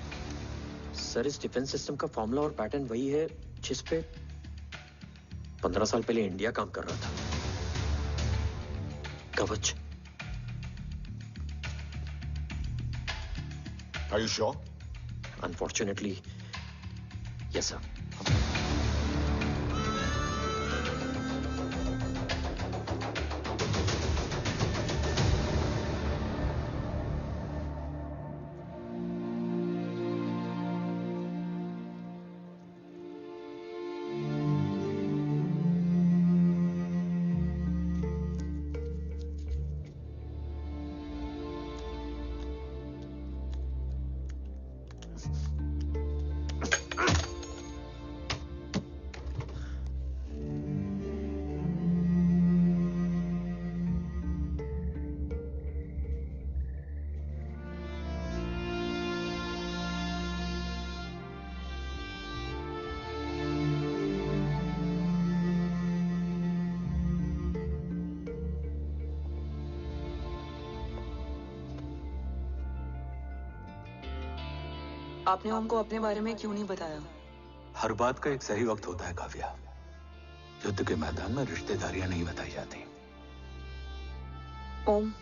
सर, इस डिफेंस सिस्टम का फॉर्मूला और पैटर्न वही है जिस पे 15 साल पहले इंडिया काम कर रहा था. कवच. Are you sure? Unfortunately, yes, sir. आपने ओम को अपने बारे में क्यों नहीं बताया? हर बात का एक सही वक्त होता है काव्या. युद्ध के मैदान में रिश्तेदारियां नहीं बताई जाती. ओम,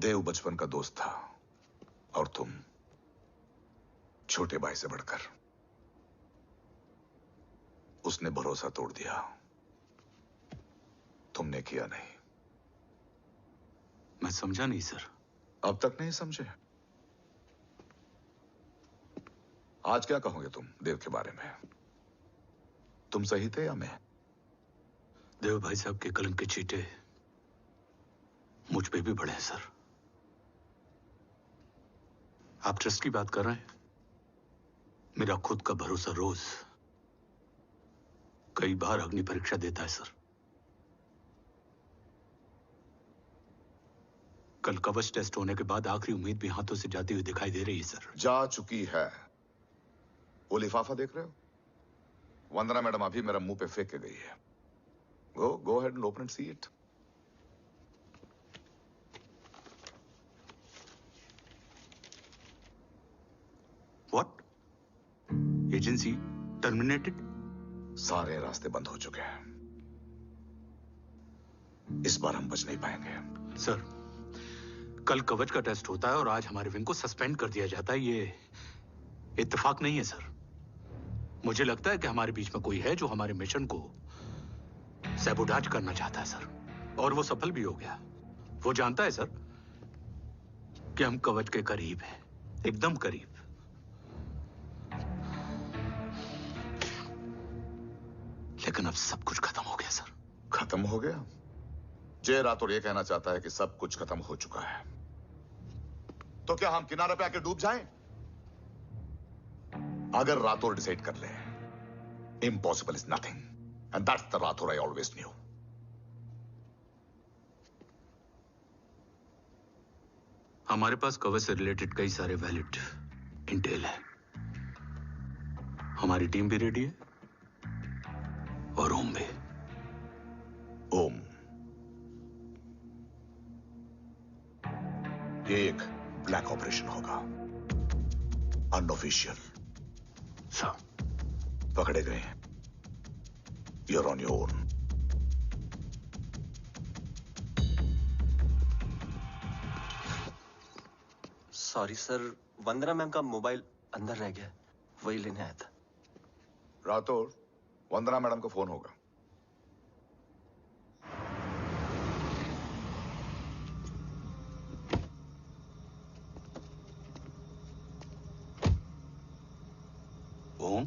देव बचपन का दोस्त था और तुम छोटे भाई से बढ़कर। उसने भरोसा तोड़ दिया, तुमने किया नहीं। मैं समझा नहीं सर। अब तक नहीं समझे? आज क्या कहोगे तुम देव के बारे में? तुम सही थे या मैं? देव भाई साहब के कलंक के चीटे मुझ पे भी पड़े हैं सर। आप ट्रस्ट की बात कर रहे हैं? मेरा खुद का भरोसा रोज कई बार अग्नि परीक्षा देता है सर। कल कवच टेस्ट होने के बाद आखिरी उम्मीद भी हाथों से जाती हुई दिखाई दे रही है सर। जा चुकी है। वो लिफाफा देख रहे हो? वंदना मैडम अभी मेरा मुंह पे फेंक के गई है। गो ahead and open and see it. What? Agency terminated? सारे रास्ते बंद हो चुके हैं। इस बार हम बच नहीं पाएंगे। सर, कल कवच का टेस्ट होता है और आज हमारे विंग को सस्पेंड कर दिया जाता है। ये इत्तेफाक नहीं है सर। मुझे लगता है कि हमारे बीच में कोई है जो हमारे मिशन को सैबोटाज करना चाहता है सर, और वो सफल भी हो गया। वो जानता है सर कि हम कवच के करीब हैं, एकदम करीब। लेकिन अब सब कुछ खत्म हो गया सर। खत्म हो गया? जय राठौर ये कहना चाहता है कि सब कुछ खत्म हो चुका है। तो क्या हम किनारे पे आके डूब जाएं? अगर राठौर डिसाइड कर ले, impossible is nothing, and that's the Rathore I always new. हमारे पास कवच से रिलेटेड कई सारे वैलिड इंटेल है। हमारी टीम भी रेडी है और ओम भी। ओम, ये एक ब्लैक ऑपरेशन होगा, अनऑफिशियल। सर, पकड़े गए, you're on your own. Sorry sir, Vandana ma'am का मोबाइल अंदर रह गया, वही लेने आया था। राठौर, वंदना मैडम को फोन होगा। ओम,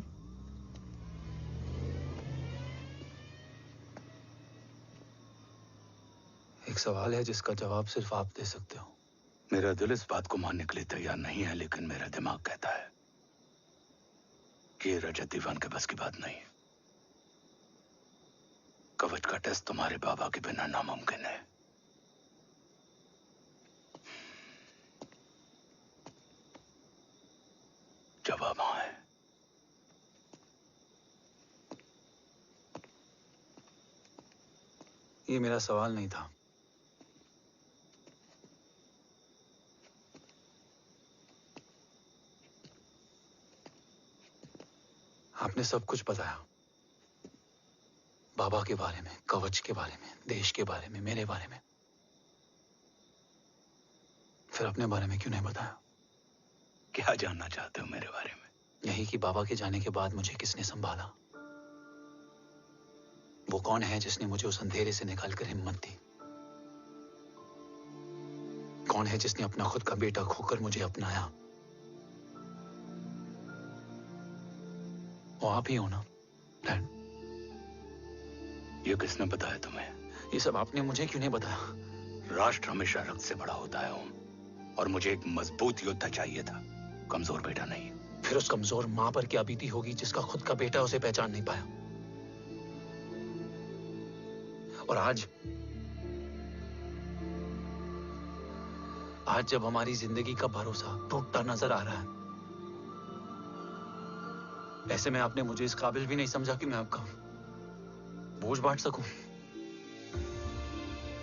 एक सवाल है जिसका जवाब सिर्फ आप दे सकते हो। मेरा दिल इस बात को मानने के लिए तैयार नहीं है, लेकिन मेरा दिमाग कहता है कि ये रजत दीवान के बस की बात नहीं है। कवच का टेस्ट तुम्हारे बाबा के बिना नामुमकिन है। जवाब हाँ है। ये मेरा सवाल नहीं था। आपने सब कुछ बताया, बाबा के बारे में, कवच के बारे में, देश के बारे में, मेरे बारे में। फिर अपने बारे में क्यों नहीं बताया? क्या जानना चाहते हो मेरे बारे में? यही कि बाबा के जाने के बाद मुझे किसने संभाला? वो कौन है जिसने मुझे उस अंधेरे से निकालकर हिम्मत दी? कौन है जिसने अपना खुद का बेटा खोकर मुझे अपनाया? वो आप ही हो ना, डैड? ये किसने बताया तुम्हें? ये सब आपने मुझे क्यों नहीं बताया? राष्ट्र हमेशा रक्त से बड़ा होता है ओम, और मुझे एक मजबूत योद्धा चाहिए था, कमजोर बेटा नहीं। फिर उस कमजोर मां पर क्या बीती होगी जिसका खुद का बेटा उसे पहचान नहीं पाया? और आज जब हमारी जिंदगी का भरोसा टूटता नजर आ रहा है, ऐसे में आपने मुझे इस काबिल भी नहीं समझा कि मैं आपका बोझ बांट सकूं।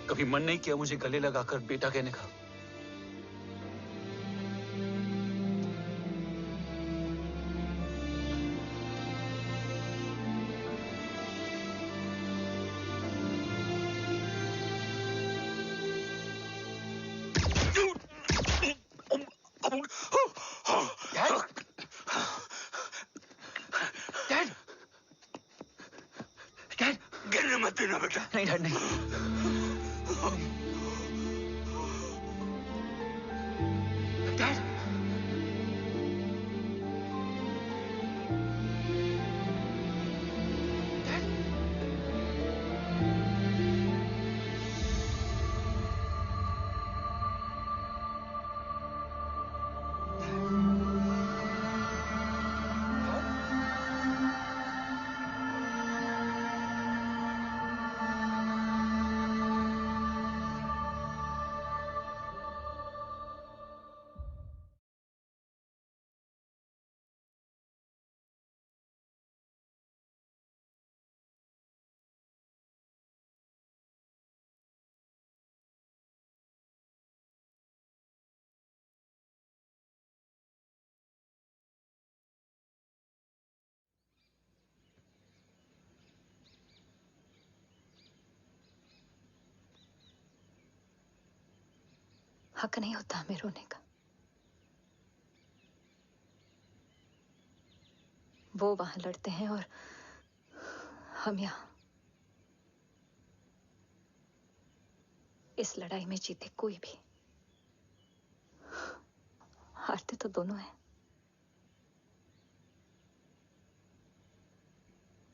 कभी मन नहीं किया मुझे गले लगाकर बेटा कहने का? खेलने मत देना बेटा। नहीं डैड नहीं। हक नहीं होता हमें रोने का। वो वहां लड़ते हैं और हम यहां। इस लड़ाई में जीते कोई भी, हारते तो दोनों हैं।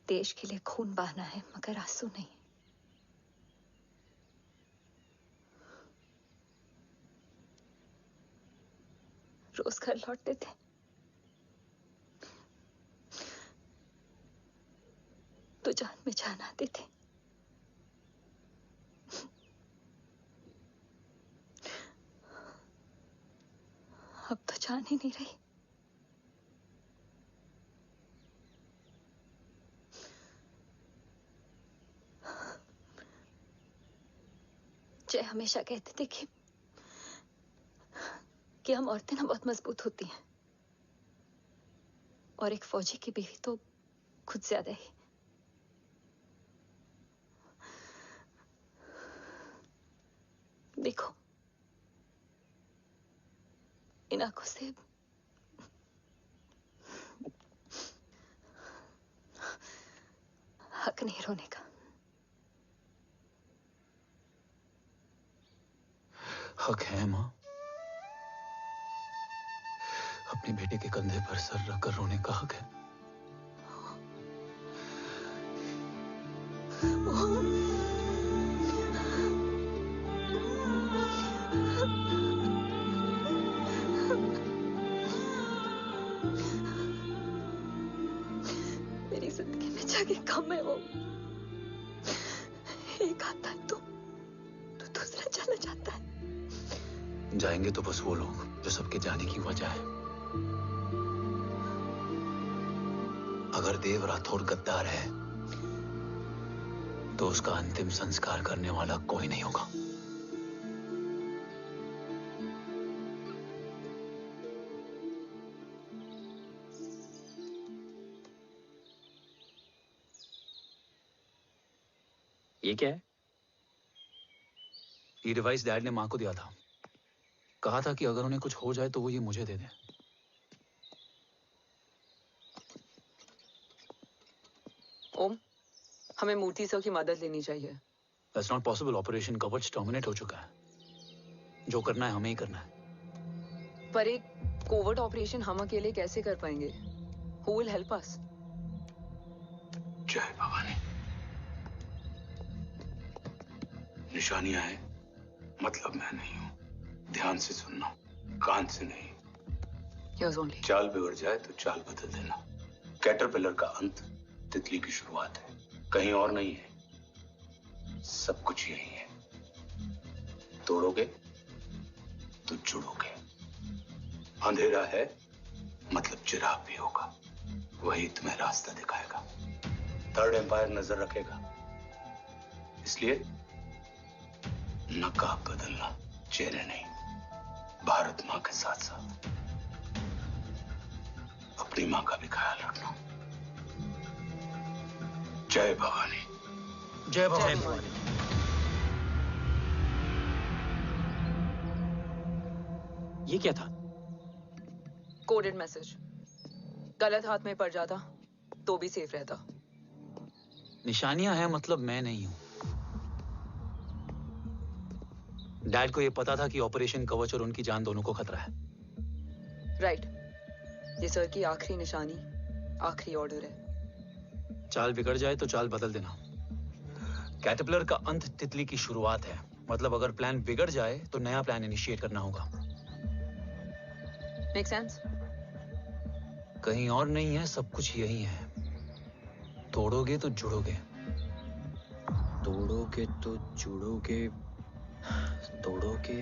देश के लिए खून बहाना है मगर आंसू नहीं। रोज घर लौटते थे, तो जान में जान आती थी। अब तो जान ही नहीं रही। जय हमेशा कहते थे कि हम औरतें ना बहुत मजबूत होती हैं, और एक फौजी की बीवी तो खुद ज्यादा ही। देखो, इन आंखों से हक नहीं रोने का। हक है माँ। अपने बेटे के कंधे पर सर रखकर रोने का हक है। मेरी जिंदगी में जाके कम है वो। एक आता है तो दूसरा चला जाता है। जाएंगे तो बस वो लोग जो सबके जाने की वजह है। अगर देव राठौर गद्दार है तो उसका अंतिम संस्कार करने वाला कोई नहीं होगा। ये क्या है? ये डिवाइस डैड ने मां को दिया था। कहा था कि अगर उन्हें कुछ हो जाए तो वो ये मुझे दे दें। ओम, हमें मूर्ति सर की मदद लेनी चाहिए। That's not possible. ऑपरेशन कवच टर्मिनेट हो चुका है। जो करना है हमें ही करना है। पर एक कोवर्ट ऑपरेशन हम अकेले कैसे कर पाएंगे? Who will help us? जय भवानी। निशानियां हैं, मतलब मैं नहीं हूं। ध्यान से सुनना, कान से नहीं। Here's only. चाल बिगड़ जाए तो चाल बदल देना। कैटरपिलर का अंत तितली की शुरुआत है, कहीं और नहीं है। सब कुछ यही है। तोड़ोगे तो जुड़ोगे। अंधेरा है मतलब चिराग भी होगा, वही तुम्हें रास्ता दिखाएगा। थर्ड एम्पायर नजर रखेगा, इसलिए नकाब बदलना, चेहरे नहीं। भारत मां के साथ साथ अपनी मां का भी ख्याल रखना। जय भवानी। जय भवानी। ये क्या था? Coded message. गलत हाथ में पड़ जाता तो भी सेफ रहता। निशानियां हैं मतलब मैं नहीं हूं। डैड को ये पता था कि ऑपरेशन कवच और उनकी जान दोनों को खतरा है। राइट। ये सर की आखिरी निशानी, आखिरी ऑर्डर है। चाल बिगड़ जाए तो चाल बदल देना। कैटरपिलर का अंत तितली की शुरुआत है। मतलब अगर प्लान बिगड़ जाए तो नया प्लान इनिशिएट करना होगा। Make sense? कहीं और नहीं है, सब कुछ यही है। तोड़ोगे तो जुड़ोगे। तोड़ोगे तो जुड़ोगे। तोड़ोगे।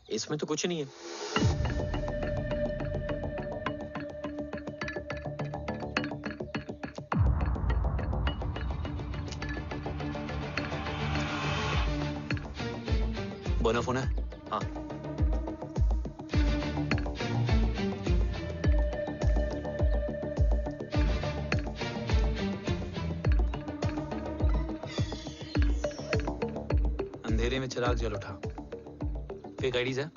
इसमें तो कुछ नहीं है। बोना फोन है? हाँ। अंधेरे में चिराग जल उठा। फेक आईडीज है?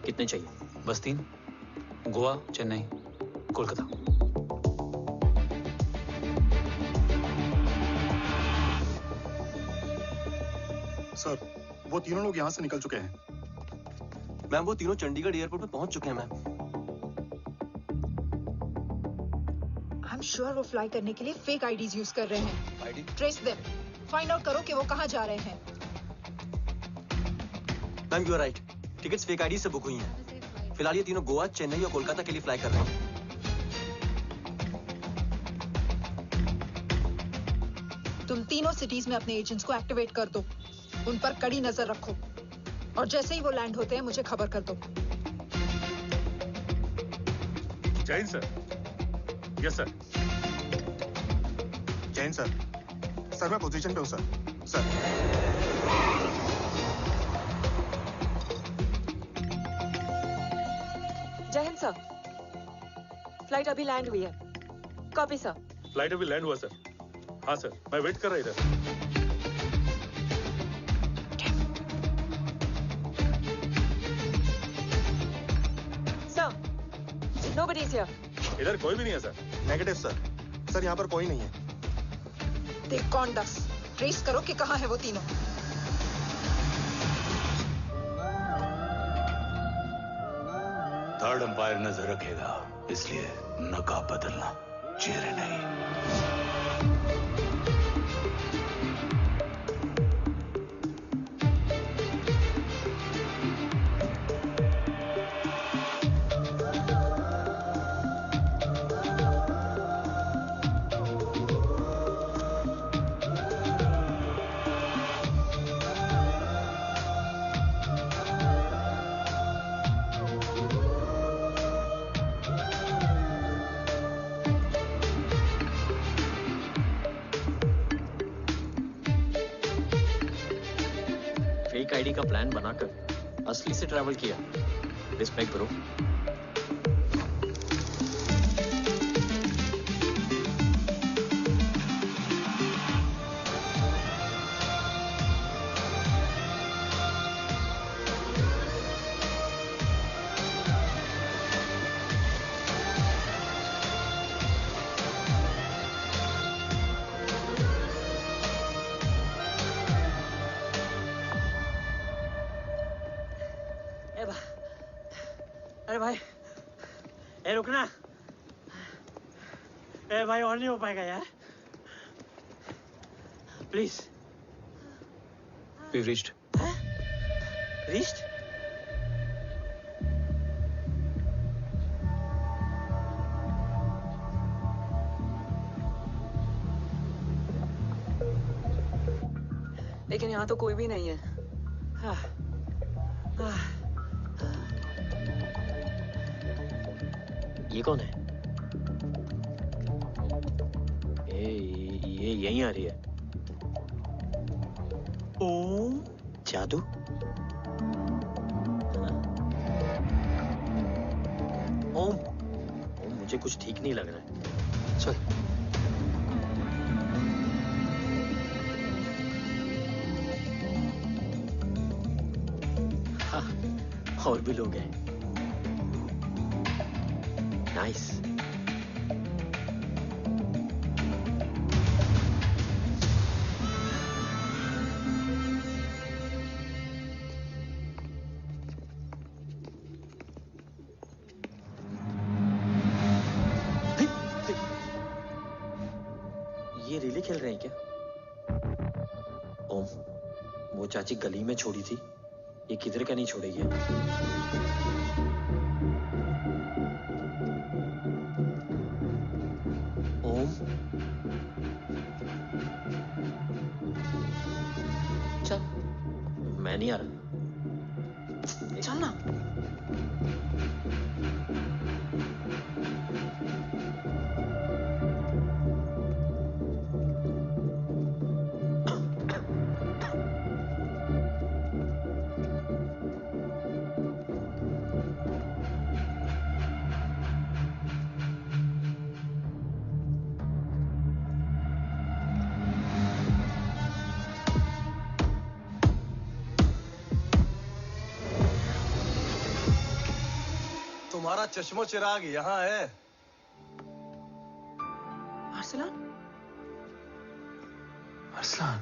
कितने चाहिए? बस 3। गोवा, चेन्नई, कोलकाता। सर, वो तीनों लोग यहाँ से निकल चुके हैं। मैम वो तीनों चंडीगढ़ एयरपोर्ट पे पहुंच चुके हैं मैम। आई एम श्योर वो फ्लाई करने के लिए फेक आईडीज यूज कर रहे हैं। ID? Trace them. Find out करो कि वो कहाँ जा रहे हैं। Ma'am you are right. Tickets fake ID से बुक हुई हैं। फिलहाल ये तीनों गोवा, चेन्नई और कोलकाता के लिए फ्लाई कर रहे हैं। तुम तीनों सिटीज में अपने एजेंट्स को एक्टिवेट कर दो। उन पर कड़ी नजर रखो और जैसे ही वो लैंड होते हैं मुझे खबर कर दो। Jain sir. Yes sir. Jain sir. Sir मैं पोजीशन पे हूँ सर। सर। जय हिंद सर। फ्लाइट अभी लैंड हुई है। Copy sir. फ्लाइट अभी लैंड हुआ सर। हाँ सर, मैं वेट कर रहा इधर। Nobody is here. इधर कोई भी नहीं है सर। Negative sir. सर यहाँ पर कोई नहीं है। देख कौन दस। ट्रेस करो कि कहाँ है वो तीनों। थर्ड अंपायर नजर रखेगा, इसलिए नकाब बदलना, चेहरे नहीं। आईडी का प्लान बनाकर असली से ट्रैवल किया। Respect bro. अरे भाई, ए रुकना। ए भाई और नहीं हो पाएगा यार, प्लीज। We've reached. Reached? लेकिन यहाँ तो कोई भी नहीं है। ये कौन है? ये यहीं आ रही है। ओम जादू। ओम मुझे कुछ ठीक नहीं लग रहा है। चल। और भी लोग हैं। नाइस। ये रिले खेल रहे हैं क्या? ओम, वो चाची गली में छोड़ी थी, ये किधर का नहीं छोड़ेगी। ओम, चल। मैं नहीं आ रहा। चल ना। तुम्हारा चश्मो चिराग यहाँ है। Arsalan? Arsalan,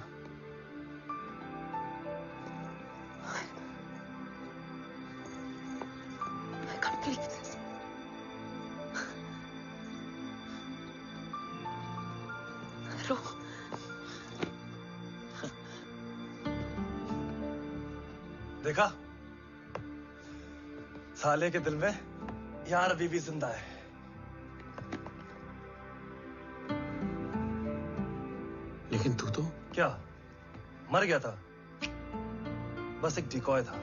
I can't believe this. रो। देखा, साले के दिल में यार अभी भी जिंदा है। लेकिन तू तो क्या मर गया था? बस एक डिकॉय था।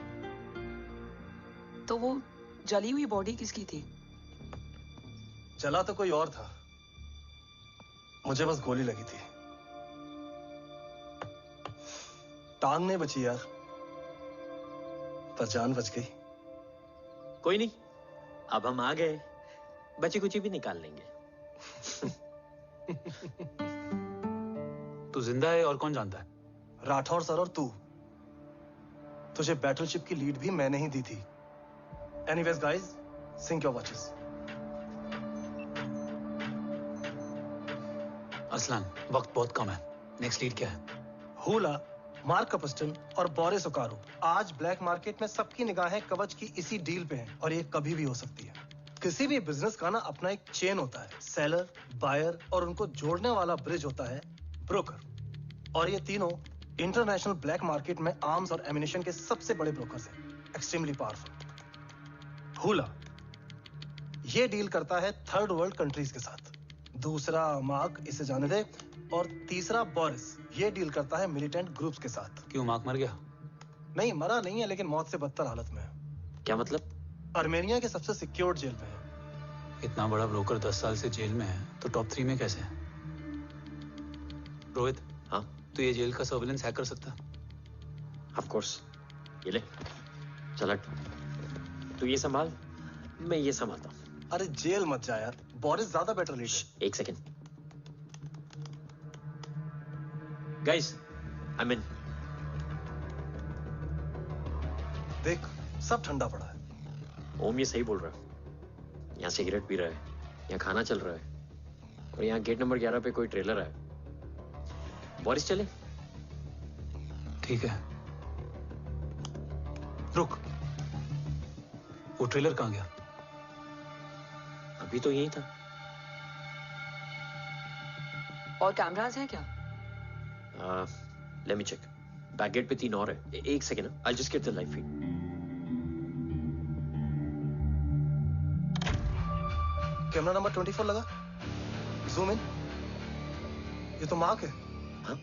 तो वो जली हुई बॉडी किसकी थी? जला तो कोई और था, मुझे बस गोली लगी थी। टांग नहीं बची यार, पर जान बच गई। कोई नहीं, अब हम आ गए, बची कुची भी निकाल लेंगे। तू जिंदा है और कौन जानता है? राठौर सर और तू। तुझे बैटलशिप की लीड भी मैंने ही दी थी। Anyways guys, sync your watches. Aslan, वक्त बहुत कम है। नेक्स्ट लीड क्या है? हुला, मार्क कपस्टन और बोरिस ओकारो। आज ब्लैक मार्केट में सबकी निगाहें कवच की इसी डील पे हैं और ये कभी भी हो सकती है। किसी भी बिजनेस का ना अपना एक चेन होता है, सेलर, बायर और उनको जोड़ने वाला ब्रिज होता है ब्रोकर। और ये तीनों इंटरनेशनल ब्लैक मार्केट में आर्म्स और एमिनेशन के सबसे बड़े ब्रोकर्स हैं, एक्सट्रीमली पावरफुल। हुला ये डील करता है थर्ड वर्ल्ड कंट्रीज के साथ। दूसरा मार्क, इसे जाने दे। और तीसरा बोरिस, ये डील करता है मिलिटेंट ग्रुप्स के साथ। क्यों, मार्क मर गया? नहीं, मरा नहीं है, लेकिन मौत से बदतर हालत में है। क्या मतलब? आर्मेनिया के सबसे सिक्योर्ड जेल में है। इतना बड़ा ब्रोकर 10 साल से जेल में है, तो टॉप 3 में कैसे है? रोहित, हाँ? तो ये जेल का सर्विलेंस हैक कर सकता है? Of course. ये ले, चल तू ये संभाल, मैं ये संभालता हूँ। अरे जेल मत जा यार, बोरिस ज्यादा बेटर लीडर। एक सेकेंड गाइस, आई मीन। देख, सब ठंडा पड़ा है। ओम ये सही बोल रहा है। यहाँ सिगरेट पी रहा है, यहाँ खाना चल रहा है, और यहाँ गेट नंबर 11 पे कोई ट्रेलर है। बोरिस चले? ठीक है, रुक। वो ट्रेलर कहाँ गया? अभी तो यही था। और कैमरास हैं क्या? Let me check. Back gate पे 3 और है। एक second, I just get the live feed. Camera number 24 लगा, जूम इन। ये तो मार्क है। हाँ?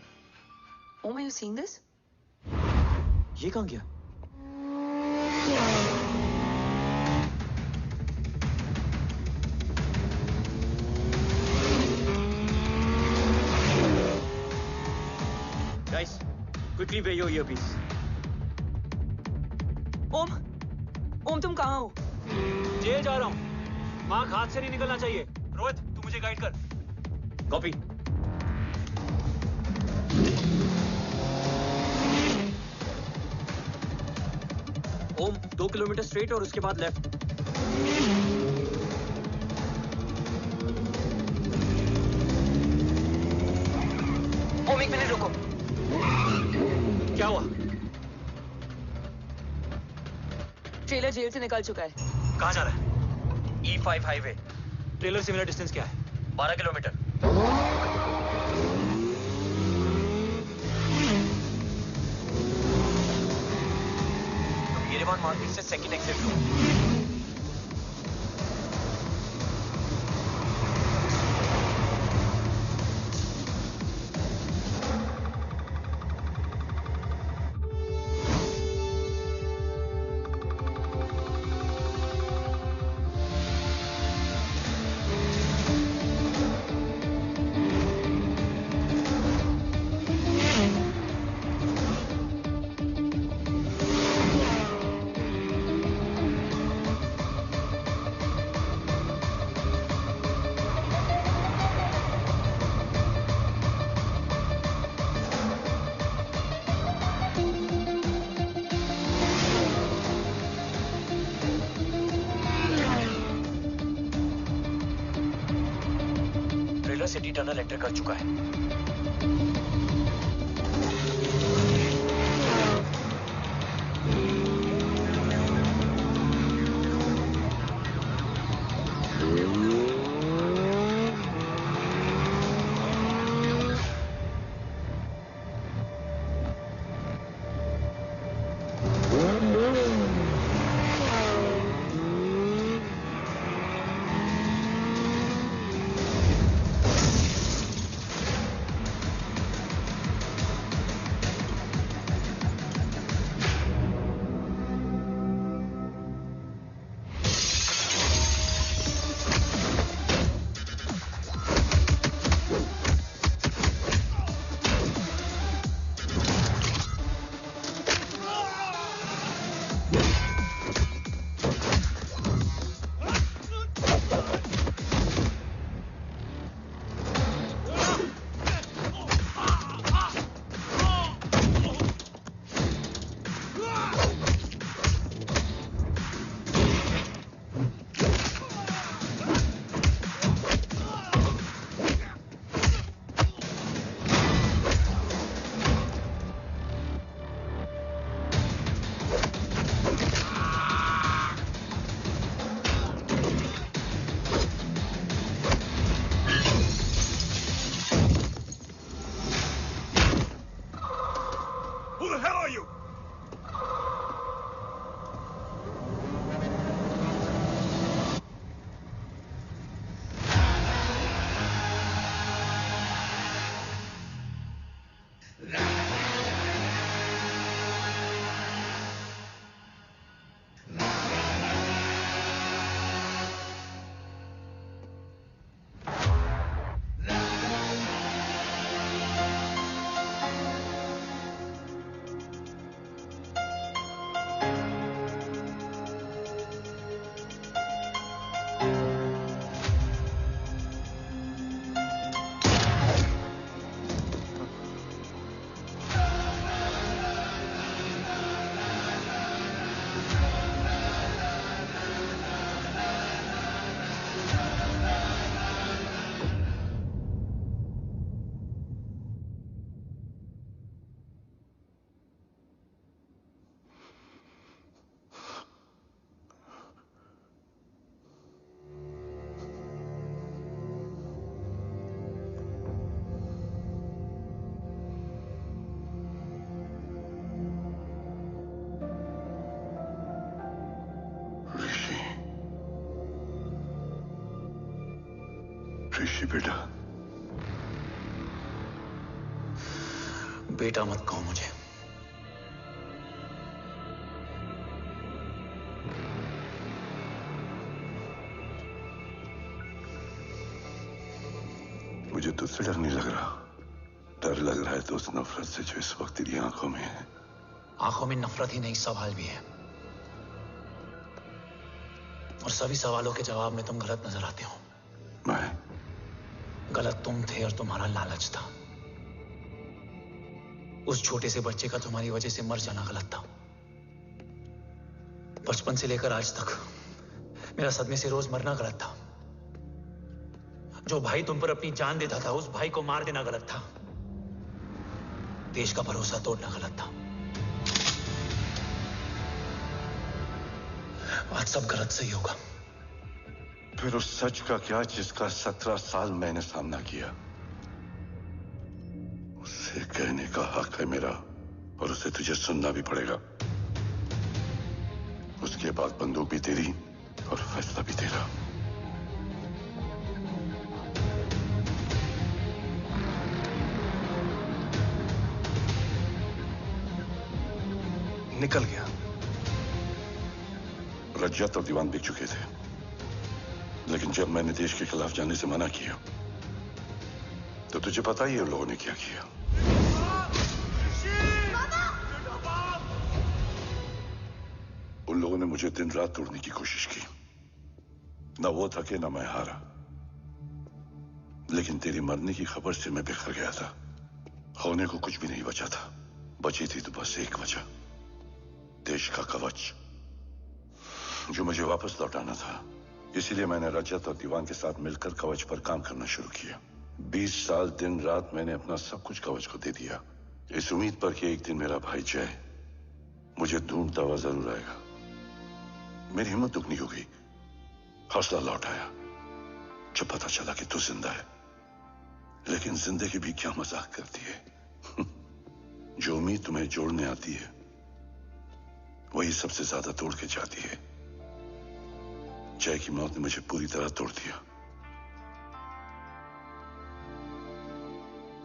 Om, are you seeing this? ये कहाँ गया? Guys, quickly wear your earpiece. ओम, तुम कहाँ हो? जेल जा रहा हूँ। मार्क हाथ से नहीं निकलना चाहिए। रोहित, तू मुझे गाइड कर। कॉपी। ओम 2 किलोमीटर स्ट्रेट और उसके बाद लेफ्ट। ओम 1 मिनट रुको। क्या हुआ? ट्रेलर जेल से निकल चुका है। कहाँ जा रहा है? E5 highway. ट्रेलर से मेरा डिस्टेंस क्या है? 12 किलोमीटर। येरेवान मार्केट से सेकंड एक्सिट लो। सिटी टनल एंटर कर चुका है। ऋषि बेटा, बेटा मत कहो मुझे। मुझे तुझसे डर नहीं लग रहा। डर लग रहा है तो उस नफरत से जो इस वक्त तेरी आंखों में है। आंखों में नफरत ही नहीं, सवाल भी है, और सभी सवालों के जवाब में तुम गलत नजर आते हो। मैं गलत तुम थे और तुम्हारा लालच था। उस छोटे से बच्चे का तुम्हारी वजह से मर जाना गलत था। बचपन से लेकर आज तक मेरा सदमे से रोज मरना गलत था। जो भाई तुम पर अपनी जान देता था, उस भाई को मार देना गलत था। देश का भरोसा तोड़ना गलत था। आज सब गलत सही होगा। फिर उस सच का क्या जिसका 17 साल मैंने सामना किया? उसे कहने का हक है मेरा, और उसे तुझे सुनना भी पड़ेगा। उसके बाद बंदूक भी तेरी और फैसला भी तेरा। निकल गया। रज्जत और दीवान बिक चुके थे, लेकिन जब मैंने देश के खिलाफ जाने से मना किया तो तुझे पता ही है उन लोगों ने क्या किया। उन लोगों ने मुझे दिन रात तोड़ने की कोशिश की। ना वो थके ना मैं हारा, लेकिन तेरी मरने की खबर से मैं बिखर गया था। होने को कुछ भी नहीं बचा था। बची थी तो बस एक वजह, देश का कवच, जो मुझे वापस लौटाना था। इसीलिए मैंने रजत और दीवान के साथ मिलकर कवच पर काम करना शुरू किया। 20 साल दिन रात मैंने अपना सब कुछ कवच को दे दिया, इस उम्मीद पर कि एक दिन मेरा भाई जय मुझे ढूंढता हुआ जरूर आएगा। मेरी हिम्मत दुगनी हो गई, हौसला लौट आया जब पता चला कि तू जिंदा है। लेकिन जिंदगी भी क्या मजाक करती है। जो उम्मीद तुम्हें जोड़ने आती है वही सबसे ज्यादा तोड़ के जाती है। जय की मौत ने मुझे पूरी तरह तोड़ दिया,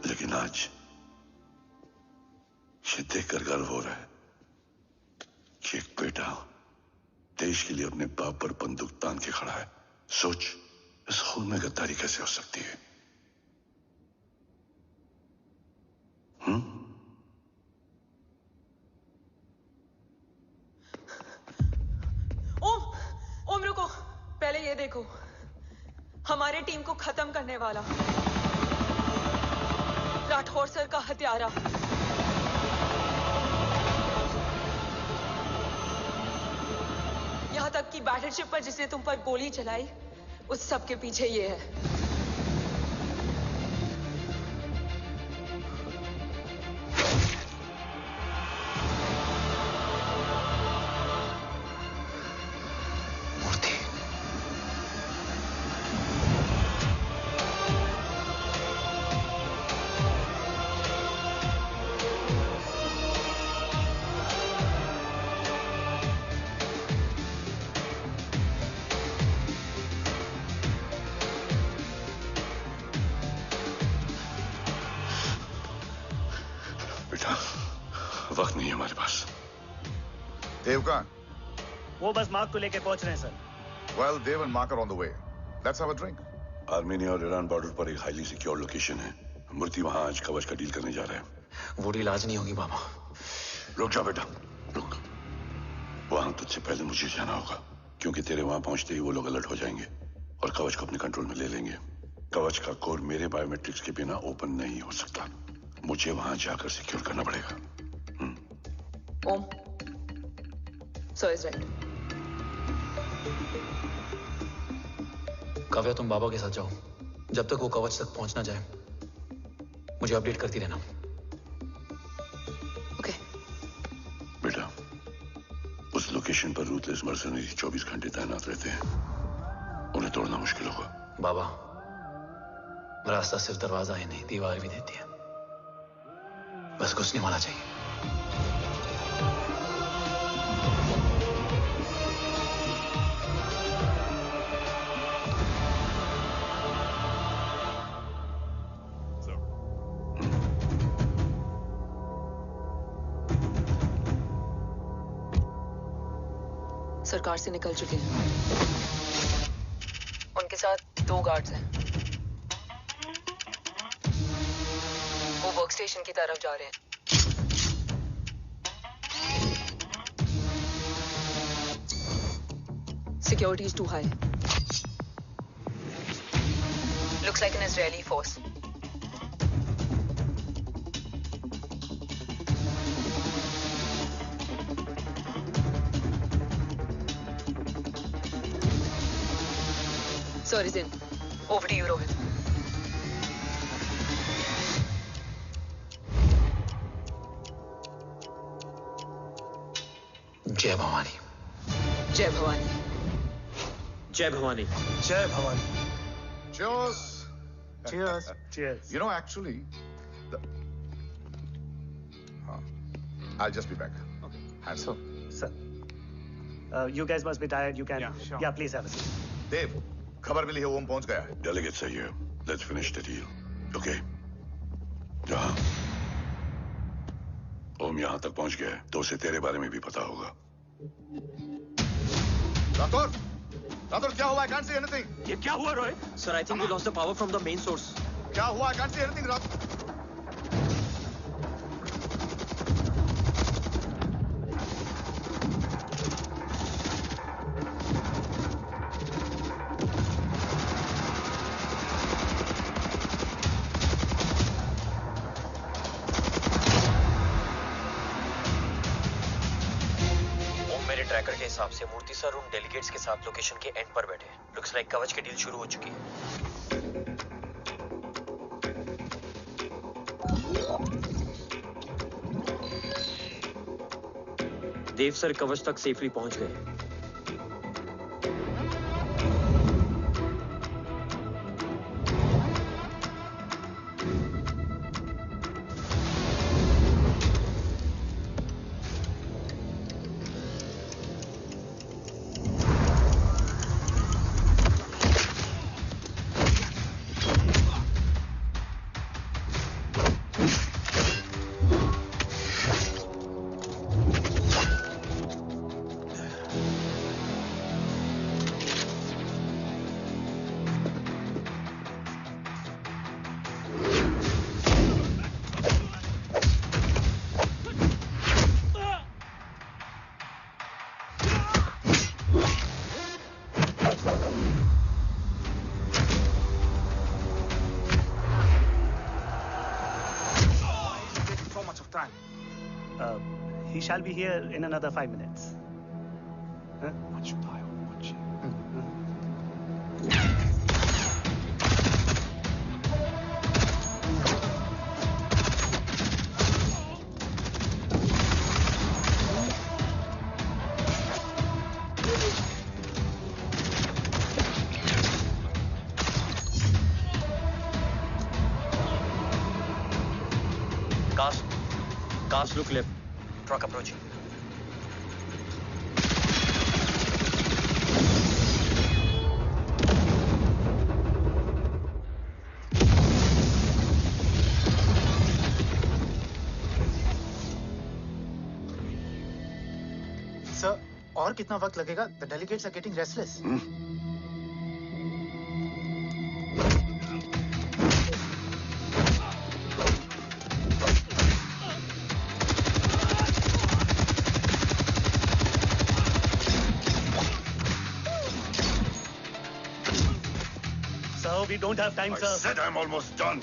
लेकिन आज ये देखकर गर्व हो रहा है कि एक बेटा देश के लिए अपने बाप पर बंदूक तान के खड़ा है। सोच, इस खून में गद्दारी कैसे हो सकती है? ओम रुको, पहले ये देखो, हमारे टीम को खत्म करने वाला राठौर सर का हत्यारा। यहां तक कि बैटलशिप पर जिसने तुम पर गोली चलाई, उस सब के पीछे ये है। वक्त नहीं है हमारे पास। देव कहाँ? वो बस मार्क को लेके पहुंच रहे हैं sir. Well, Dev and Mark are on the way. Let's have a drink. Armenia और ईरान बॉर्डर पर एक हाईली सिक्योर लोकेशन है। मूर्ति वहां आज कवच का डील करने जा रहा है। वो डील आज नहीं होगी बाबा। रुक जा बेटा, रुक। वहां तुझसे पहले मुझे जाना होगा, क्योंकि तेरे वहां पहुंचते ही वो लोग अलर्ट हो जाएंगे और कवच को अपने कंट्रोल में ले लेंगे। कवच का कोड मेरे बायोमेट्रिक्स के बिना ओपन नहीं हो सकता। मुझे वहां जाकर सिक्योर करना पड़ेगा। ओम, सर इज राइट। काव्या, तुम बाबा के साथ जाओ। जब तक वो कवच तक पहुंच ना जाए मुझे अपडेट करती रहना। ओके। बेटा, उस लोकेशन पर रूथलेस मर्सनरी 24 घंटे तैनात रहते हैं। उन्हें तोड़ना मुश्किल होगा। बाबा, रास्ता सिर्फ दरवाजा ही नहीं, दीवार भी देती है। बस घुसने वाला चाहिए। सरकार से निकल चुके हैं। उनके साथ 2 गार्ड्स हैं। वो वर्क स्टेशन की तरफ जा रहे हैं। Security is too high. Looks like an Israeli force. Sir is in. Over to you, Rohit. जय भवानी। जय भवानी। जय भवानी। जय Bhavani. Cheers. Cheers. Cheers. You know, actually, I'll just be back. Okay. Hands up. Sir. You guys must be tired. You can. Yeah, sure. Yeah, please have a seat. देव, खबर मिली है ओम पहुंच गया है। Delegates are here. Let's finish the deal. Okay? जहाँ ओम यहाँ तक पहुंच गया है, तो उसे तेरे बारे में भी पता होगा। राठौर, राठौर क्या हुआ? I can't see anything. ये क्या हुआ Rohit? Sir, I think we lost the power from the main source. क्या हुआ? I can't see anything, Rathore. Tracker के हिसाब से मूर्ति सर उन डेलीगेट्स के साथ लोकेशन के एंड पर बैठे। लुक्स लाइक कवच की डील शुरू हो चुकी है। देव सर कवच तक सेफली पहुंच गए। He shall be here in another 5 minutes. Huh? What should I watch? Cars look left. Truck approaching. Sir, और कितना वक्त लगेगा? The delegates are getting restless. We don't have time, sir. I said I'm almost done.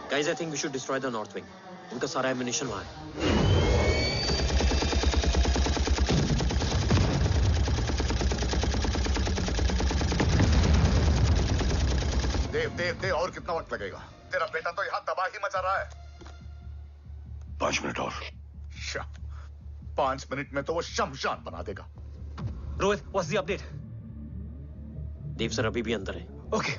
Guys, I think we should destroy the north wing. उनका सारा ammunition वहाँ है। देव और कितना वक्त लगेगा? तेरा बेटा तो यहाँ तबाही मचा रहा है। 5 मिनट और। 5 मिनट में तो वो शमशान बना देगा। Rohit, what's the update? Dev sir अभी भी अंदर है। ओके।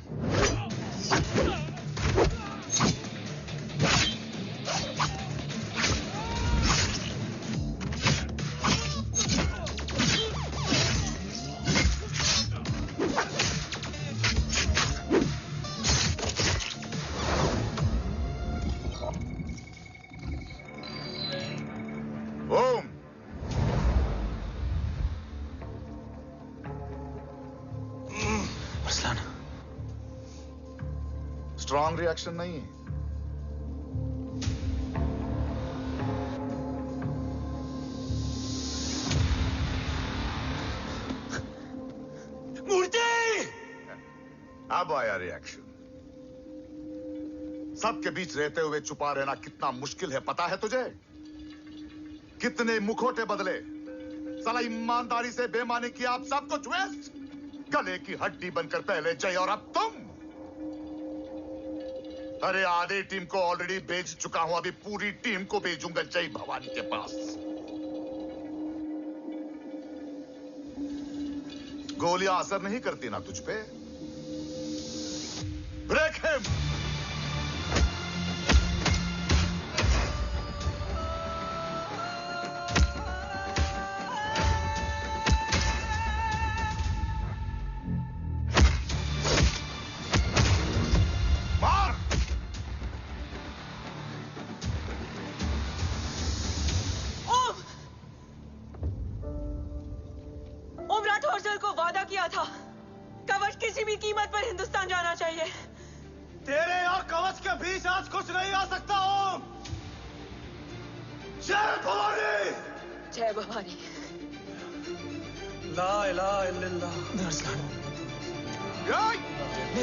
स्ट्रॉन्ग रिएक्शन नहीं। मूर्ति! अब आया रिएक्शन। सबके बीच रहते हुए छुपा रहना कितना मुश्किल है पता है तुझे? कितने मुखौटे बदले, साला ईमानदारी से बेमानी किया, आप सब कुछ वेस्ट। गले की हड्डी बनकर पहले जय और अब तुम। अरे आधे टीम को ऑलरेडी भेज चुका हूं, अभी पूरी टीम को भेजूंगा जय भवानी के पास। गोलियां असर नहीं करती ना तुझ पे? Break him. तेरे और कवच के बीच आज कुछ नहीं आ सकता ओम। जय भवानी। जय भवानी। ला इलाहा इल्लल्लाह। अरसलान।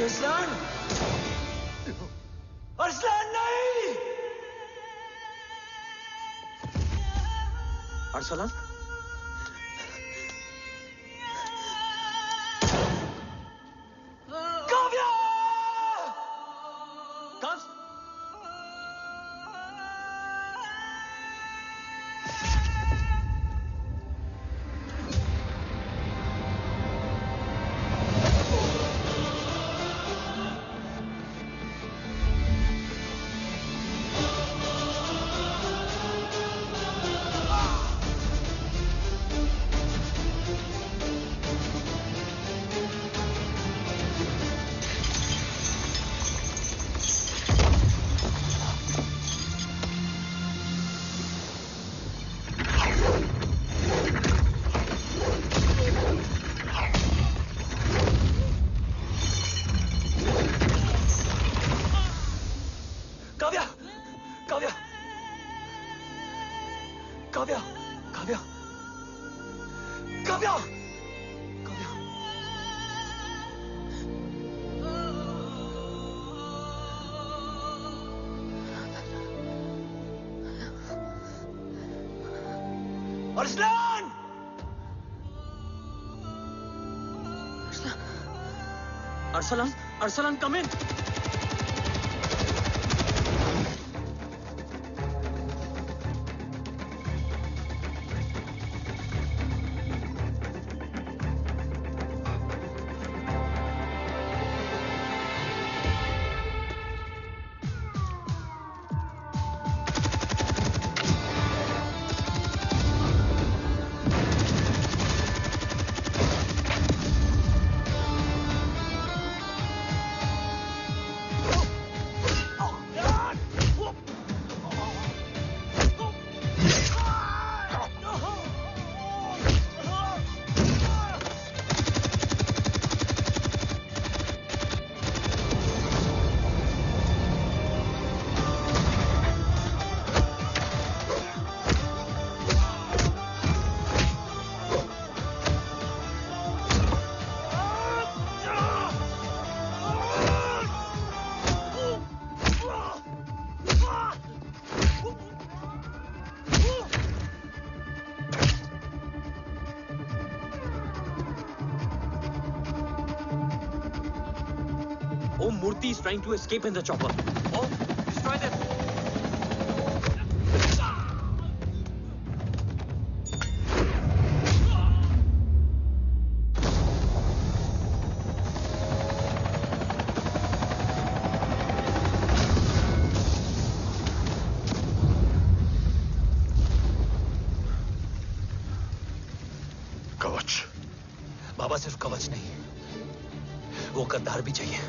अरसलान। अरसलान नहीं। Arsalan? Arsalan! Arsalan, Arsalan, come in. Om Murthy is trying to escape in the chopper. Oh, destroy them. बाबा सिर्फ कवच नहीं, वो गद्दार भी चाहिए।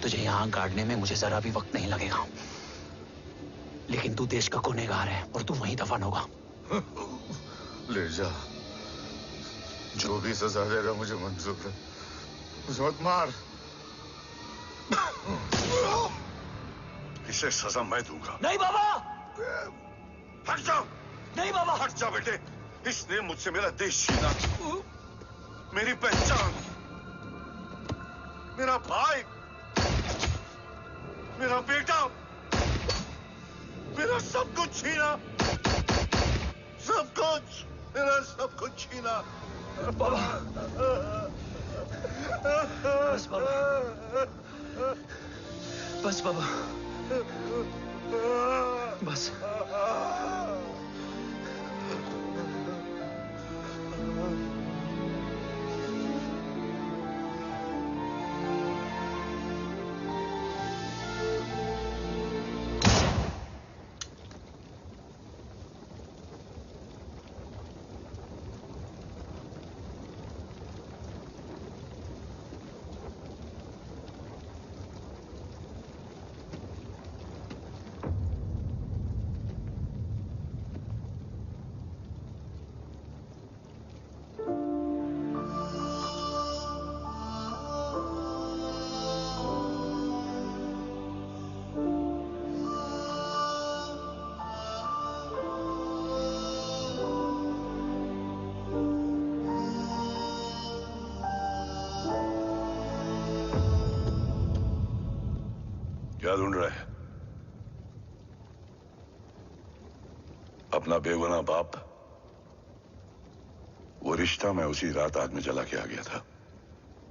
तुझे यहां गाड़ने में मुझे जरा भी वक्त नहीं लगेगा, लेकिन तू देश का गुनहगार है और तू वहीं दफन होगा। ले जा, जो भी सजा देगा मुझे मंजूर है, मुझे मत मार। इसे सजा मैं दूंगा। नहीं बाबा, हट जाओ। नहीं बाबा, हट जा बेटे। इसने मुझसे मेरा देश छीना, मेरी पहचान, मेरा भाई, मेरा बेटा, मेरा सब कुछ छीना, सब कुछ, मेरा सब कुछ छीना। बाबा, बस बाबा, बस बाबा, बस। क्या ढूंढ रहा है? अपना बेगुनाह बाप। वो रिश्ता मैं उसी रात आग में जला के आ गया था।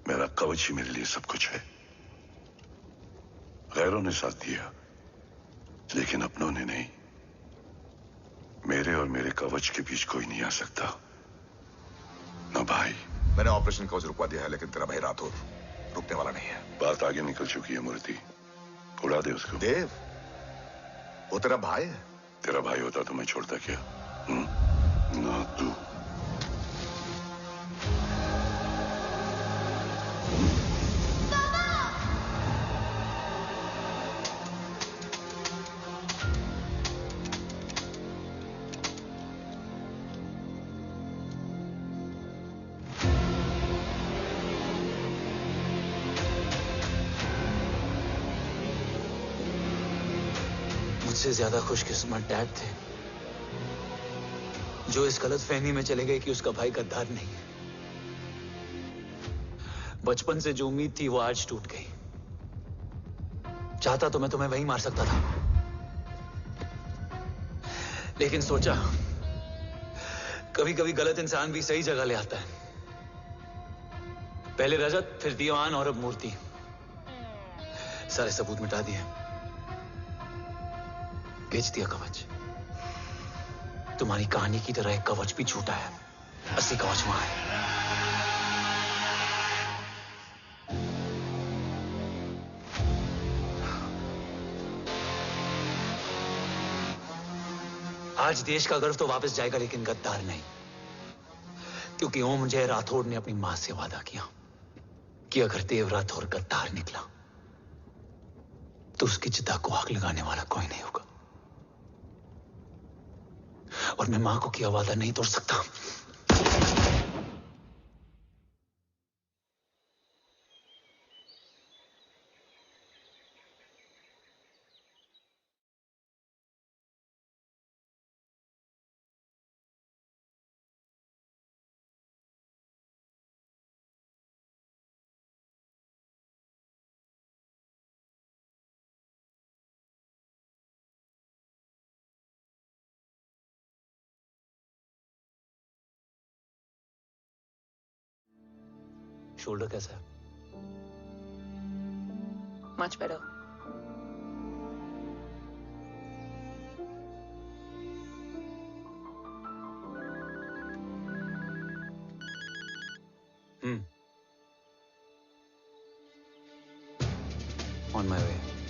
मेरा कवच ही मेरे लिए सब कुछ है। गैरों ने साथ दिया, लेकिन अपनों ने नहीं। मेरे और मेरे कवच के बीच कोई नहीं आ सकता। ना भाई। मैंने ऑपरेशन कवच रुकवा दिया है, लेकिन तेरा भाई राठौर रुकने वाला नहीं है। बात आगे निकल चुकी है मूर्ति, उड़ा दे उसको। देव, वो तेरा भाई है। तेरा भाई होता तो मैं छोड़ता क्या? ना तू। मुझसे ज्यादा खुशकिस्मत डैड थे, जो इस गलतफहमी में चले गए कि उसका भाई गद्दार नहीं है। बचपन से जो उम्मीद थी वो आज टूट गई। चाहता तो मैं तुम्हें वहीं मार सकता था, लेकिन सोचा कभी कभी गलत इंसान भी सही जगह ले आता है। पहले रजत, फिर दीवान और अब मूर्ति। सारे सबूत मिटा दिए, बेच दिया कवच। तुम्हारी कहानी की तरह एक कवच भी छूटा है। असली कवच वहां है। आज देश का गर्व तो वापस जाएगा, लेकिन गद्दार नहीं। क्योंकि ओम जय राठौड़ ने अपनी मां से वादा किया कि अगर देव राठौड़ गद्दार निकला तो उसकी चिता को आग लगाने वाला कोई नहीं होगा। और मैं मां को किया वादा नहीं तोड़ सकता। शोल्डर कैसा है? Much better. On my way.